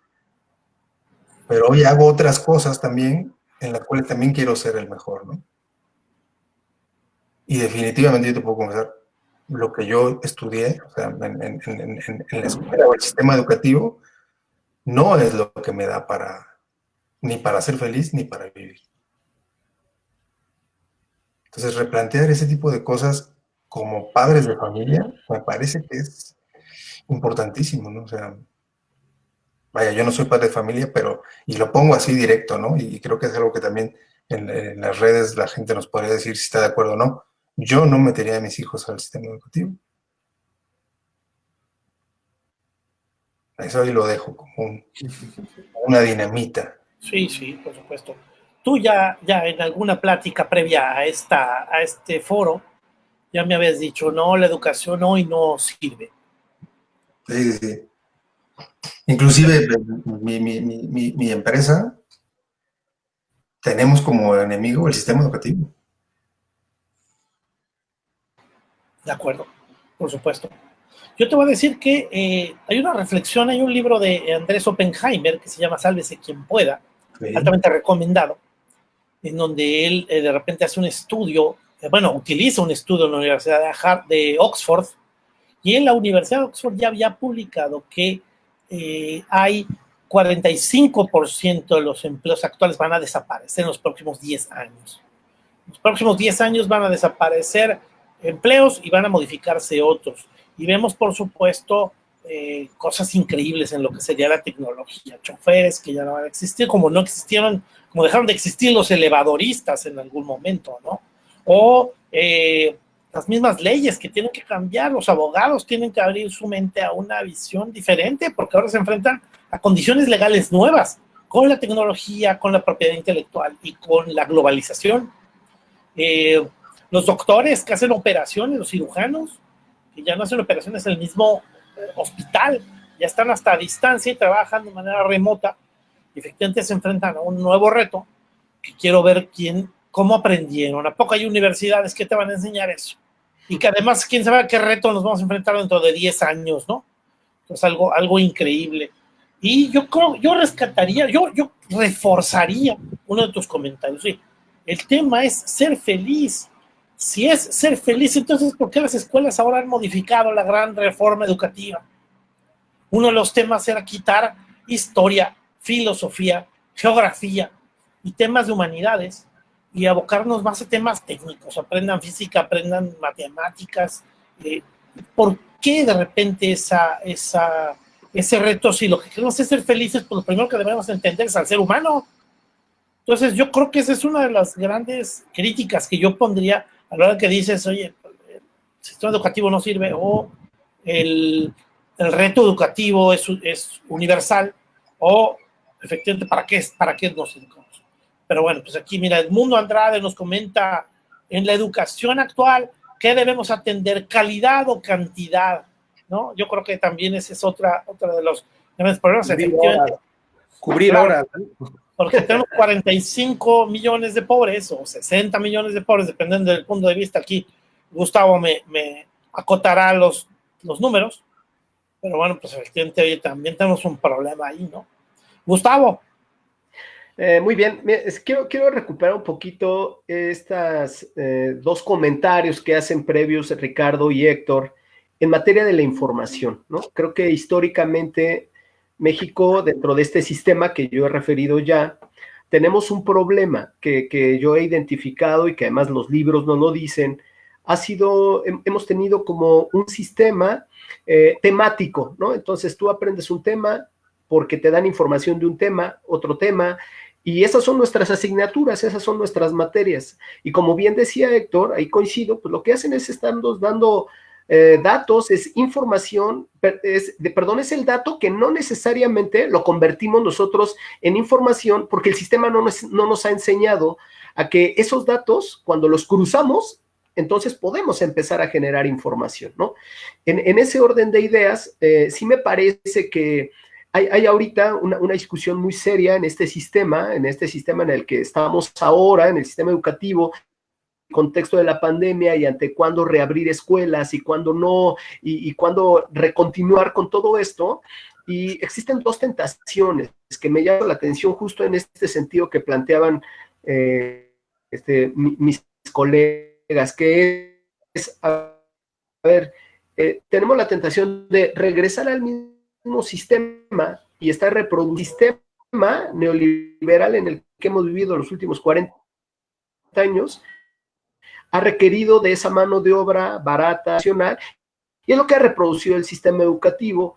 [SPEAKER 3] pero hoy hago otras cosas también en las cuales también quiero ser el mejor, ¿no? Y definitivamente yo te puedo confesar, lo que yo estudié, o sea, en la escuela o el sistema educativo, no es lo que me da ni para ser feliz ni para vivir. Entonces, replantear ese tipo de cosas como padres de familia me parece que es importantísimo, ¿no? O sea, vaya, yo no soy padre de familia, pero, y lo pongo así directo, ¿no? Y creo que es algo que también en las redes la gente nos podría decir si está de acuerdo o no. Yo no metería a mis hijos al sistema educativo. Eso ahí lo dejo como una dinamita.
[SPEAKER 1] Sí, por supuesto. Tú ya en alguna plática previa a este foro, ya me habías dicho, no, la educación hoy no sirve.
[SPEAKER 3] Sí. Inclusive mi empresa, tenemos como enemigo el sistema educativo.
[SPEAKER 1] De acuerdo, por supuesto. Yo te voy a decir que hay una reflexión, hay un libro de Andrés Oppenheimer que se llama Sálvese quien pueda, sí, altamente recomendado, en donde él de repente hace un estudio, utiliza un estudio en la Universidad de Oxford, Y en la Universidad de Oxford ya había publicado que hay 45% de los empleos actuales van a desaparecer en los próximos 10 años. En los próximos 10 años van a desaparecer empleos y van a modificarse otros. Y vemos, por supuesto, cosas increíbles en lo que sería la tecnología. Choferes que ya no van a existir, como no existieron, como dejaron de existir los elevadoristas en algún momento, ¿no? O las mismas leyes que tienen que cambiar, los abogados tienen que abrir su mente a una visión diferente, porque ahora se enfrentan a condiciones legales nuevas, con la tecnología, con la propiedad intelectual y con la globalización. Los doctores que hacen operaciones, los cirujanos, que ya no hacen operaciones en el mismo hospital, ya están hasta a distancia y trabajan de manera remota, y efectivamente se enfrentan a un nuevo reto, que quiero ver cómo aprendieron. ¿A poco hay universidades que te van a enseñar eso? Y que además, quién sabe a qué reto nos vamos a enfrentar dentro de 10 años, ¿no? Es algo increíble. Y yo rescataría, yo reforzaría uno de tus comentarios. Sí, el tema es ser feliz. Si es ser feliz, entonces, ¿por qué las escuelas ahora han modificado la gran reforma educativa? Uno de los temas era quitar historia, filosofía, geografía y temas de humanidades y abocarnos más a temas técnicos. Aprendan física, aprendan matemáticas. ¿Por qué de repente ese reto? Si lo que queremos es ser felices, pues lo primero que debemos entender es al ser humano. Entonces yo creo que esa es una de las grandes críticas que yo pondría a la hora que dices, oye, el sistema educativo no sirve, o el reto educativo es universal, o efectivamente, ¿para qué nos educamos? Pero bueno, pues aquí mira, Edmundo Andrade nos comenta, en la educación actual, ¿qué debemos atender? ¿Calidad o cantidad? ¿No? Yo creo que también ese es otra de los grandes problemas.
[SPEAKER 2] Cubrir horas.
[SPEAKER 1] Porque tenemos 45 millones de pobres o 60 millones de pobres, dependiendo del punto de vista. Aquí Gustavo me acotará los números, pero bueno, pues efectivamente también tenemos un problema ahí, ¿no? Gustavo.
[SPEAKER 4] Muy bien, quiero recuperar un poquito estas dos comentarios que hacen previos Ricardo y Héctor en materia de la información, ¿no? Creo que históricamente México, dentro de este sistema que yo he referido ya, tenemos un problema que yo he identificado y que además los libros nos lo dicen. Hemos tenido como un sistema temático, ¿no? Entonces tú aprendes un tema porque te dan información de un tema, otro tema, y esas son nuestras asignaturas, esas son nuestras materias. Y como bien decía Héctor, ahí coincido, pues lo que hacen es estarnos dando datos, es información, es el dato que no necesariamente lo convertimos nosotros en información, porque el sistema no nos ha enseñado a que esos datos, cuando los cruzamos, entonces podemos empezar a generar información, ¿no? En ese orden de ideas, sí me parece que hay ahorita una discusión muy seria en este sistema en el que estamos ahora, en el sistema educativo, contexto de la pandemia y ante cuándo reabrir escuelas y cuándo no, y cuándo recontinuar con todo esto. Y existen dos tentaciones que me llaman la atención justo en este sentido que planteaban mis colegas, que es, a ver, tenemos la tentación de regresar al mismo sistema y estar reproduciendo el sistema neoliberal en el que hemos vivido los últimos 40 años, ha requerido de esa mano de obra barata, nacional, y es lo que ha reproducido el sistema educativo.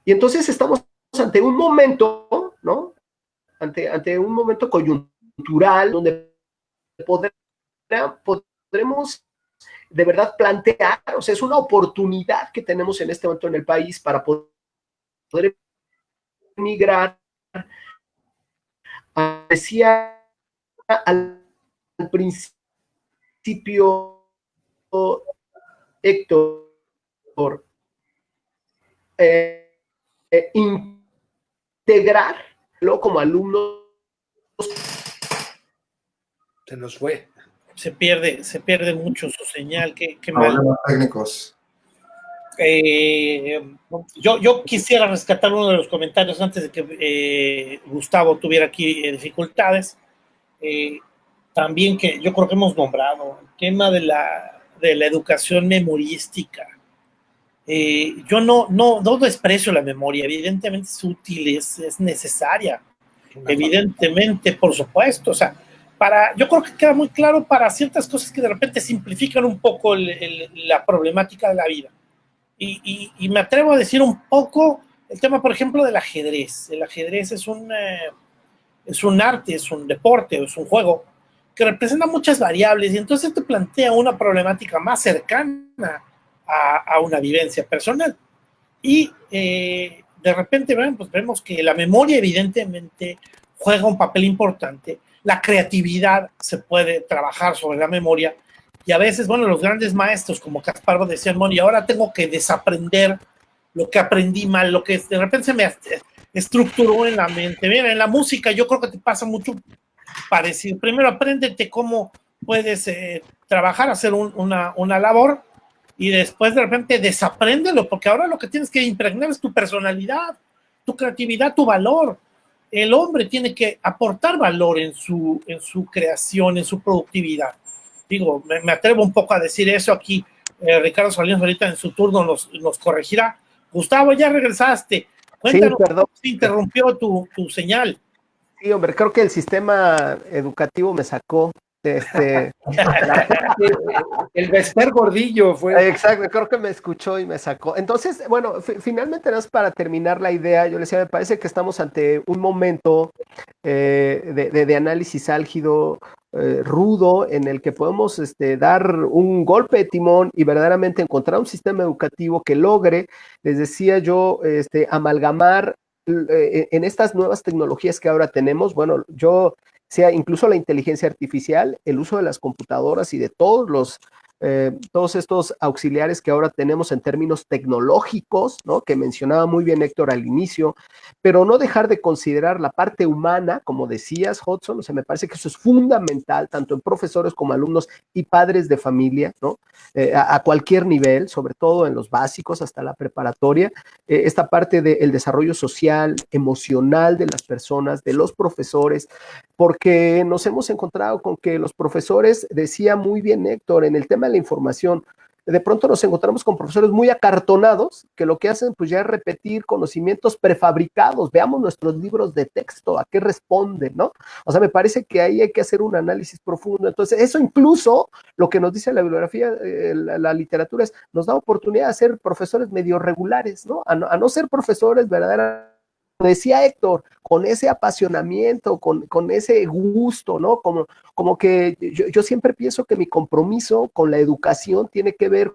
[SPEAKER 4] Y entonces estamos ante un momento, ¿no? Ante un momento coyuntural donde podremos de verdad plantear, o sea, es una oportunidad que tenemos en este momento en el país para poder migrar decía al principio Héctor, integrarlo como alumnos.
[SPEAKER 2] Se nos fue.
[SPEAKER 1] Se pierde mucho su señal, qué mal.
[SPEAKER 3] Problemas técnicos.
[SPEAKER 1] Yo quisiera rescatar uno de los comentarios antes de que Gustavo tuviera aquí dificultades. También que yo creo que hemos nombrado el tema de la educación memorística. Yo no desprecio la memoria, evidentemente es útil, es necesaria, evidentemente, por supuesto, o sea, yo creo que queda muy claro para ciertas cosas que de repente simplifican un poco la problemática de la vida. Y me atrevo a decir un poco el tema, por ejemplo, del ajedrez. El ajedrez es un arte, es un deporte, es un juego que representa muchas variables y entonces te plantea una problemática más cercana a una vivencia personal. Y de repente pues vemos que la memoria evidentemente juega un papel importante. La creatividad se puede trabajar sobre la memoria y a veces, bueno, los grandes maestros como Kasparov decían, bueno, y ahora tengo que desaprender lo que aprendí mal, lo que de repente se me estructuró en la mente. Mira, en la música yo creo que te pasa mucho parecido. Primero apréndete cómo puedes trabajar, hacer una labor y después de repente desapréndelo, porque ahora lo que tienes que impregnar es tu personalidad, tu creatividad, tu valor. El hombre tiene que aportar valor en su creación, en su productividad. Digo, me atrevo un poco a decir eso aquí. Ricardo Salinas ahorita en su turno nos corregirá. Gustavo, ya regresaste. Cuéntanos,
[SPEAKER 4] sí, perdón.
[SPEAKER 1] ¿cómo se interrumpió tu señal?
[SPEAKER 4] Sí, hombre, creo que el sistema educativo me sacó.
[SPEAKER 2] El Vesper Gordillo fue.
[SPEAKER 4] Exacto, creo que me escuchó y me sacó. Entonces, bueno, finalmente, para terminar la idea, yo les decía, me parece que estamos ante un momento de análisis álgido, rudo, en el que podemos dar un golpe de timón y verdaderamente encontrar un sistema educativo que logre, les decía yo, amalgamar en estas nuevas tecnologías que ahora tenemos. Bueno, sea incluso la inteligencia artificial, el uso de las computadoras y de todos estos auxiliares que ahora tenemos en términos tecnológicos, ¿no? Que mencionaba muy bien Héctor al inicio, pero no dejar de considerar la parte humana, como decías, Hudson. O sea, me parece que eso es fundamental, tanto en profesores como alumnos y padres de familia, ¿no? A cualquier nivel, sobre todo en los básicos hasta la preparatoria, esta parte del desarrollo social, emocional de las personas, de los profesores, porque nos hemos encontrado con que los profesores, decía muy bien Héctor, en el tema de la información, de pronto nos encontramos con profesores muy acartonados que lo que hacen pues ya es repetir conocimientos prefabricados. Veamos nuestros libros de texto, a qué responden, ¿no? O sea, me parece que ahí hay que hacer un análisis profundo. Entonces, eso incluso, lo que nos dice la bibliografía, la literatura, nos da oportunidad de ser profesores medio regulares, ¿no? A no ser profesores verdaderamente, decía Héctor, con ese apasionamiento, con ese gusto, ¿no? Como que yo siempre pienso que mi compromiso con la educación tiene que ver,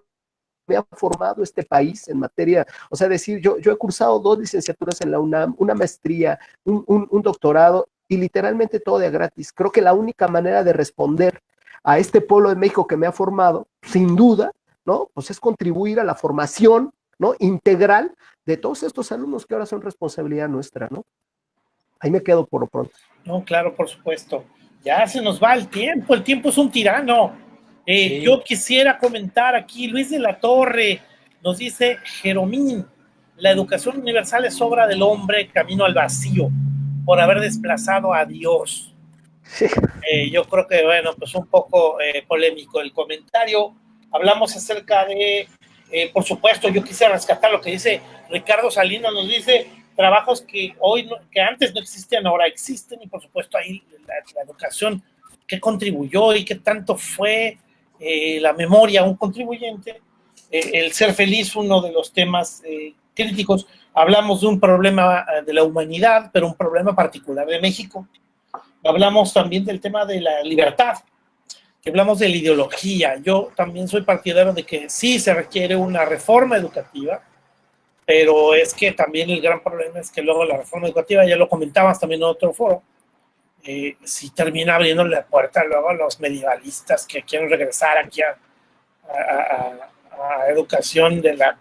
[SPEAKER 4] me ha formado este país en materia, o sea, decir, yo he cursado 2 licenciaturas en la UNAM, una maestría, un doctorado, y literalmente todo de gratis. Creo que la única manera de responder a este pueblo de México que me ha formado, sin duda, ¿no? Pues es contribuir a la formación, ¿no? Integral de todos estos alumnos que ahora son responsabilidad nuestra, ¿no? Ahí me quedo por lo pronto.
[SPEAKER 1] No, claro, por supuesto. Ya se nos va el tiempo es un tirano. Sí. Yo quisiera comentar aquí, Luis de la Torre nos dice, Jeromín, la educación universal es obra del hombre camino al vacío, por haber desplazado a Dios. Sí. Yo creo que, bueno, pues un poco polémico el comentario. Hablamos acerca de, por supuesto, yo quisiera rescatar lo que dice Ricardo Salinas, nos dice trabajos que que antes no existían, ahora existen, y por supuesto ahí la educación que contribuyó y que tanto fue la memoria un contribuyente, el ser feliz, uno de los temas críticos. Hablamos de un problema de la humanidad, pero un problema particular de México. Hablamos también del tema de la libertad, que hablamos de la ideología. Yo también soy partidario de que sí se requiere una reforma educativa, pero es que también el gran problema es que luego la reforma educativa, ya lo comentabas también en otro foro, si termina abriendo la puerta luego a los medievalistas que quieren regresar aquí a educación de la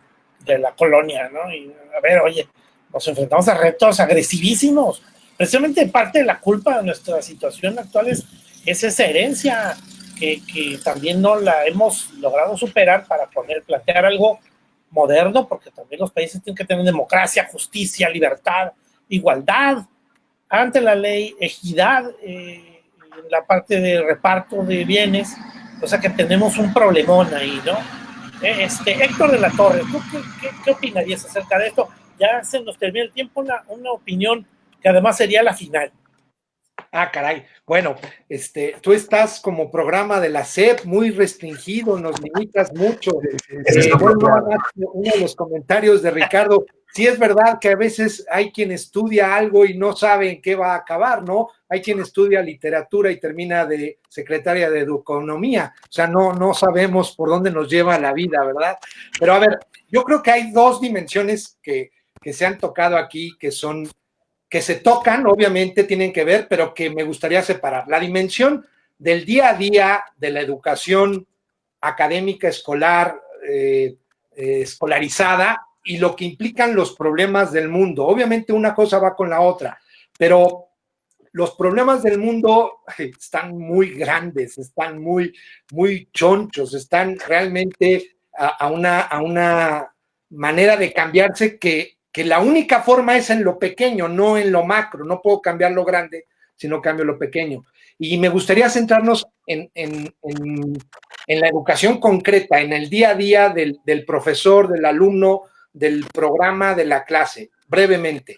[SPEAKER 1] colonia, ¿no? Y a ver, oye, nos enfrentamos a retos agresivísimos. Precisamente parte de la culpa de nuestra situación actual es esa herencia que también no la hemos logrado superar para plantear algo moderno, porque también los países tienen que tener democracia, justicia, libertad, igualdad ante la ley, equidad en la parte de reparto de bienes, o sea que tenemos un problemón ahí, ¿no? Héctor de la Torre, ¿tú qué opinarías acerca de esto? Ya se nos termina el tiempo, una opinión que además sería la final.
[SPEAKER 2] Ah, caray. Bueno, tú estás como programa de la SEP muy restringido, nos limitas mucho. Bueno, uno de los comentarios de Ricardo, sí es verdad que a veces hay quien estudia algo y no sabe en qué va a acabar, ¿no? Hay quien estudia literatura y termina de secretaria de Educonomía. O sea, no sabemos por dónde nos lleva la vida, ¿verdad? Pero a ver, yo creo que hay dos dimensiones que se han tocado aquí que se tocan, obviamente tienen que ver, pero que me gustaría separar. La dimensión del día a día de la educación académica escolar, escolarizada, y lo que implican los problemas del mundo. Obviamente una cosa va con la otra, pero los problemas del mundo están muy grandes, están muy chonchos, están realmente a una manera de cambiarse que la única forma es en lo pequeño, no en lo macro. No puedo cambiar lo grande, sino cambio lo pequeño. Y me gustaría centrarnos en la educación concreta, en el día a día del profesor, del alumno, del programa, de la clase, brevemente.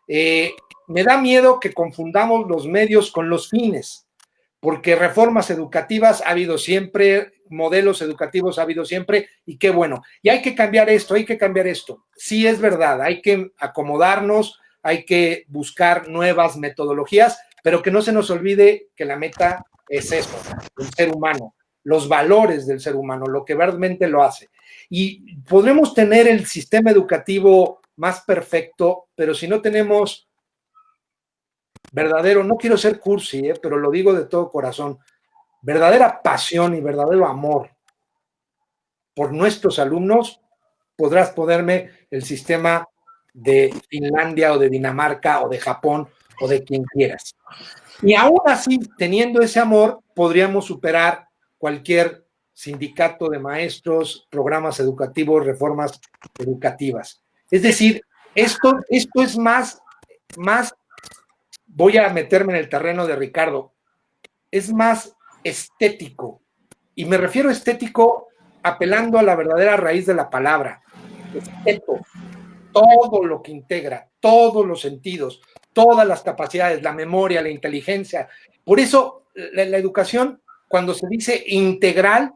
[SPEAKER 2] Me da miedo que confundamos los medios con los fines, porque reformas educativas ha habido siempre, modelos educativos ha habido siempre, y qué bueno. Y hay que cambiar esto, hay que cambiar esto. Sí, es verdad, hay que acomodarnos, hay que buscar nuevas metodologías, pero que no se nos olvide que la meta es eso, el ser humano, los valores del ser humano, lo que verdaderamente lo hace. Y podremos tener el sistema educativo más perfecto, pero si no tenemos verdadero, no quiero ser cursi, pero lo digo de todo corazón, verdadera pasión y verdadero amor por nuestros alumnos, podrás ponerme el sistema de Finlandia o de Dinamarca o de Japón o de quien quieras. Y aún así, teniendo ese amor, podríamos superar cualquier sindicato de maestros, programas educativos, reformas educativas. Es decir, esto es más, voy a meterme en el terreno de Ricardo, es más estético. Y me refiero a estético apelando a la verdadera raíz de la palabra. Estético. Todo lo que integra, todos los sentidos, todas las capacidades, la memoria, la inteligencia. Por eso la educación, cuando se dice integral,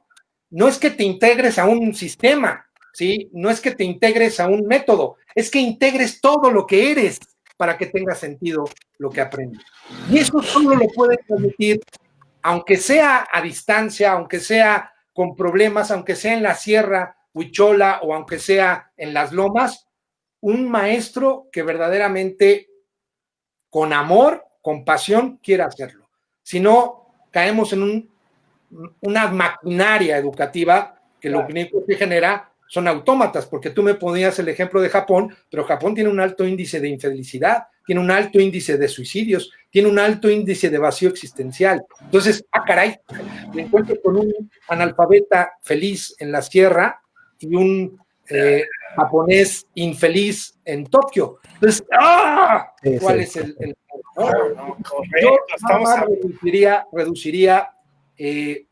[SPEAKER 2] no es que te integres a un sistema, ¿sí? No es que te integres a un método, es que integres todo lo que eres para que tenga sentido lo que aprendes. Y eso solo lo puede permitir, aunque sea a distancia, aunque sea con problemas, aunque sea en la Sierra Huichola o aunque sea en las lomas, un maestro que verdaderamente con amor, con pasión, quiera hacerlo. Si no, caemos en una maquinaria educativa que lo único que genera son autómatas, porque tú me ponías el ejemplo de Japón, pero Japón tiene un alto índice de infelicidad, tiene un alto índice de suicidios, tiene un alto índice de vacío existencial. Entonces, caray, me encuentro con un analfabeta feliz en la sierra y un japonés infeliz en Tokio. Entonces, ¿cuál es el no? Yo reduciría que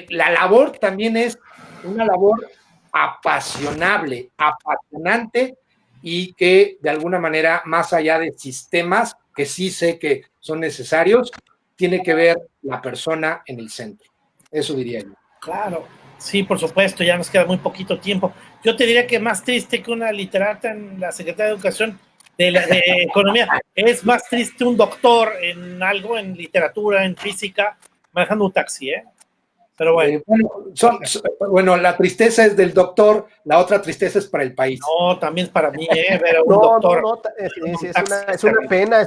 [SPEAKER 2] la labor también es una labor apasionable, apasionante, y que de alguna manera, más allá de sistemas, que sí sé que son necesarios, tiene que ver la persona en el centro. Eso diría yo.
[SPEAKER 1] Claro, sí, por supuesto, ya nos queda muy poquito tiempo. Yo te diría que más triste que una literata en la Secretaría de Educación de Economía, es más triste un doctor en algo, en literatura, en física, manejando un taxi, ¿eh? Pero bueno.
[SPEAKER 2] Bueno, la tristeza es del doctor, la otra tristeza es para el país.
[SPEAKER 1] No, también es para mí, ver a un doctor.
[SPEAKER 4] Sí, es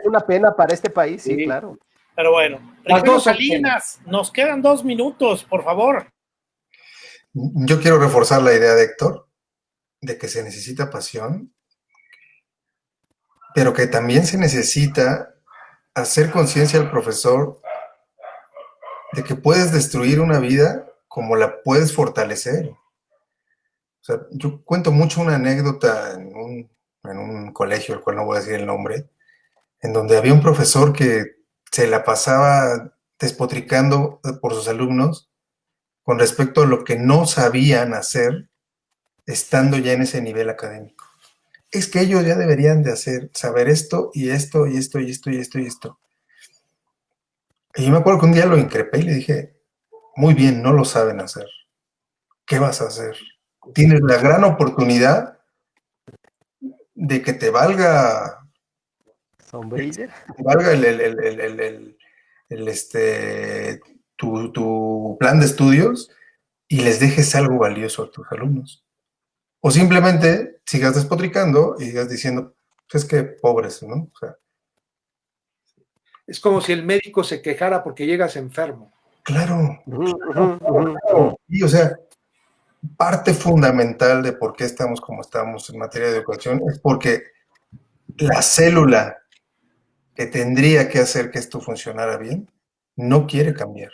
[SPEAKER 4] una pena para este país, sí, claro.
[SPEAKER 1] Pero bueno, Ricardo Salinas, nos quedan 2 minutos, por favor.
[SPEAKER 3] Yo quiero reforzar la idea de Héctor, de que se necesita pasión, pero que también se necesita hacer conciencia al profesor de que puedes destruir una vida como la puedes fortalecer. O sea, yo cuento mucho una anécdota en un colegio, el cual no voy a decir el nombre, en donde había un profesor que se la pasaba despotricando por sus alumnos con respecto a lo que no sabían hacer estando ya en ese nivel académico. Es que ellos ya deberían de saber esto y esto y esto y esto y esto y esto. Y yo me acuerdo que un día lo increpé y le dije, muy bien, no lo saben hacer. ¿Qué vas a hacer? Tienes la gran oportunidad de que te valga
[SPEAKER 4] Sombrilla.
[SPEAKER 3] tu plan de estudios y les dejes algo valioso a tus alumnos. O simplemente sigas despotricando y sigas diciendo, pues es que pobres, ¿no? O sea,
[SPEAKER 2] Es como si el médico se quejara porque llegas enfermo.
[SPEAKER 3] claro. Y, o sea, parte fundamental de por qué estamos como estamos en materia de educación es porque la célula que tendría que hacer que esto funcionara bien no quiere cambiar.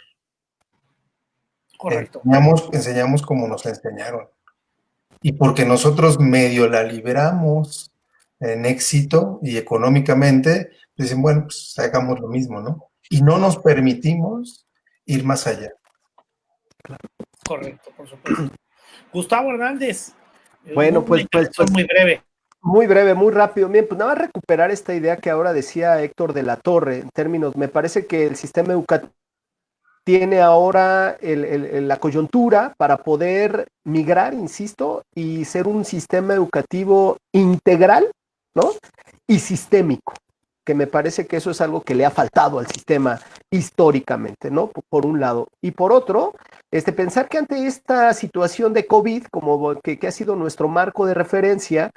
[SPEAKER 1] Correcto.
[SPEAKER 3] Enseñamos como nos enseñaron. Y porque nosotros medio la libramos en éxito y económicamente, dicen, bueno, pues hagamos lo mismo, ¿no? Y no nos permitimos ir más allá.
[SPEAKER 1] Correcto, por supuesto. Gustavo Hernández.
[SPEAKER 4] Bueno, pues
[SPEAKER 1] muy breve.
[SPEAKER 4] Muy breve, muy rápido. Bien, pues nada más recuperar esta idea que ahora decía Héctor de la Torre, en términos, me parece que el sistema educativo tiene ahora la coyuntura para poder migrar, insisto, y ser un sistema educativo integral, ¿no? Y sistémico, que me parece que eso es algo que le ha faltado al sistema históricamente, ¿no? Por un lado. Y por otro, pensar que ante esta situación de COVID, como que ha sido nuestro marco de referencia,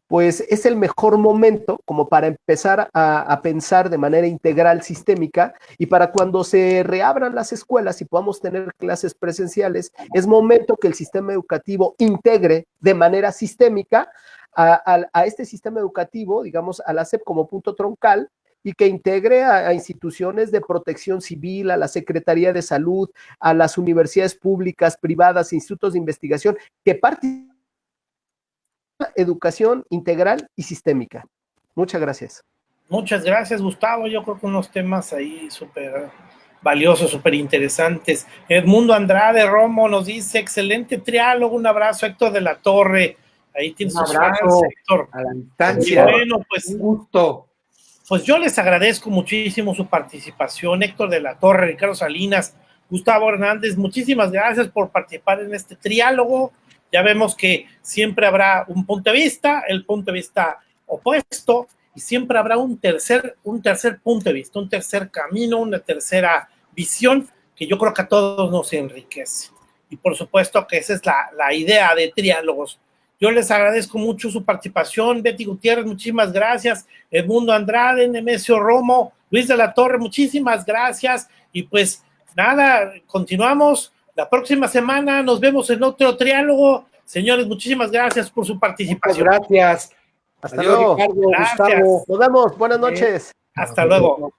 [SPEAKER 4] pues es el mejor momento como para empezar a pensar de manera integral, sistémica, y para cuando se reabran las escuelas y podamos tener clases presenciales, es momento que el sistema educativo integre de manera sistémica a este sistema educativo, digamos, a la SEP como punto troncal, y que integre a instituciones de protección civil, a la Secretaría de Salud, a las universidades públicas, privadas, institutos de investigación, que participen educación integral y sistémica. Muchas gracias.
[SPEAKER 1] Muchas gracias, Gustavo. Yo creo que unos temas ahí súper valiosos, súper interesantes. Edmundo Andrade Romo nos dice, excelente triálogo, un abrazo, Héctor de la Torre. Ahí tienes
[SPEAKER 2] un
[SPEAKER 1] sus
[SPEAKER 2] abrazo
[SPEAKER 1] fans, Héctor.
[SPEAKER 2] A la instancia.
[SPEAKER 1] Bueno, pues,
[SPEAKER 2] un gusto.
[SPEAKER 1] Pues yo les agradezco muchísimo su participación, Héctor de la Torre, Ricardo Salinas, Gustavo Hernández, muchísimas gracias por participar en este triálogo. Ya vemos que siempre habrá un punto de vista, el punto de vista opuesto, y siempre habrá un tercer punto de vista, un tercer camino, una tercera visión, que yo creo que a todos nos enriquece. Y por supuesto que esa es la idea de triálogos. Yo les agradezco mucho su participación. Betty Gutiérrez, muchísimas gracias. Edmundo Andrade, Nemesio Romo, Luis de la Torre, muchísimas gracias. Y pues nada, continuamos. La próxima semana nos vemos en otro triálogo. Señores, muchísimas gracias por su participación.
[SPEAKER 2] Muchas gracias.
[SPEAKER 4] Hasta
[SPEAKER 2] Adiós,
[SPEAKER 4] luego.
[SPEAKER 2] Ricardo,
[SPEAKER 1] Gracias.
[SPEAKER 2] Gustavo.
[SPEAKER 4] Nos vemos. Buenas noches.
[SPEAKER 1] Hasta luego.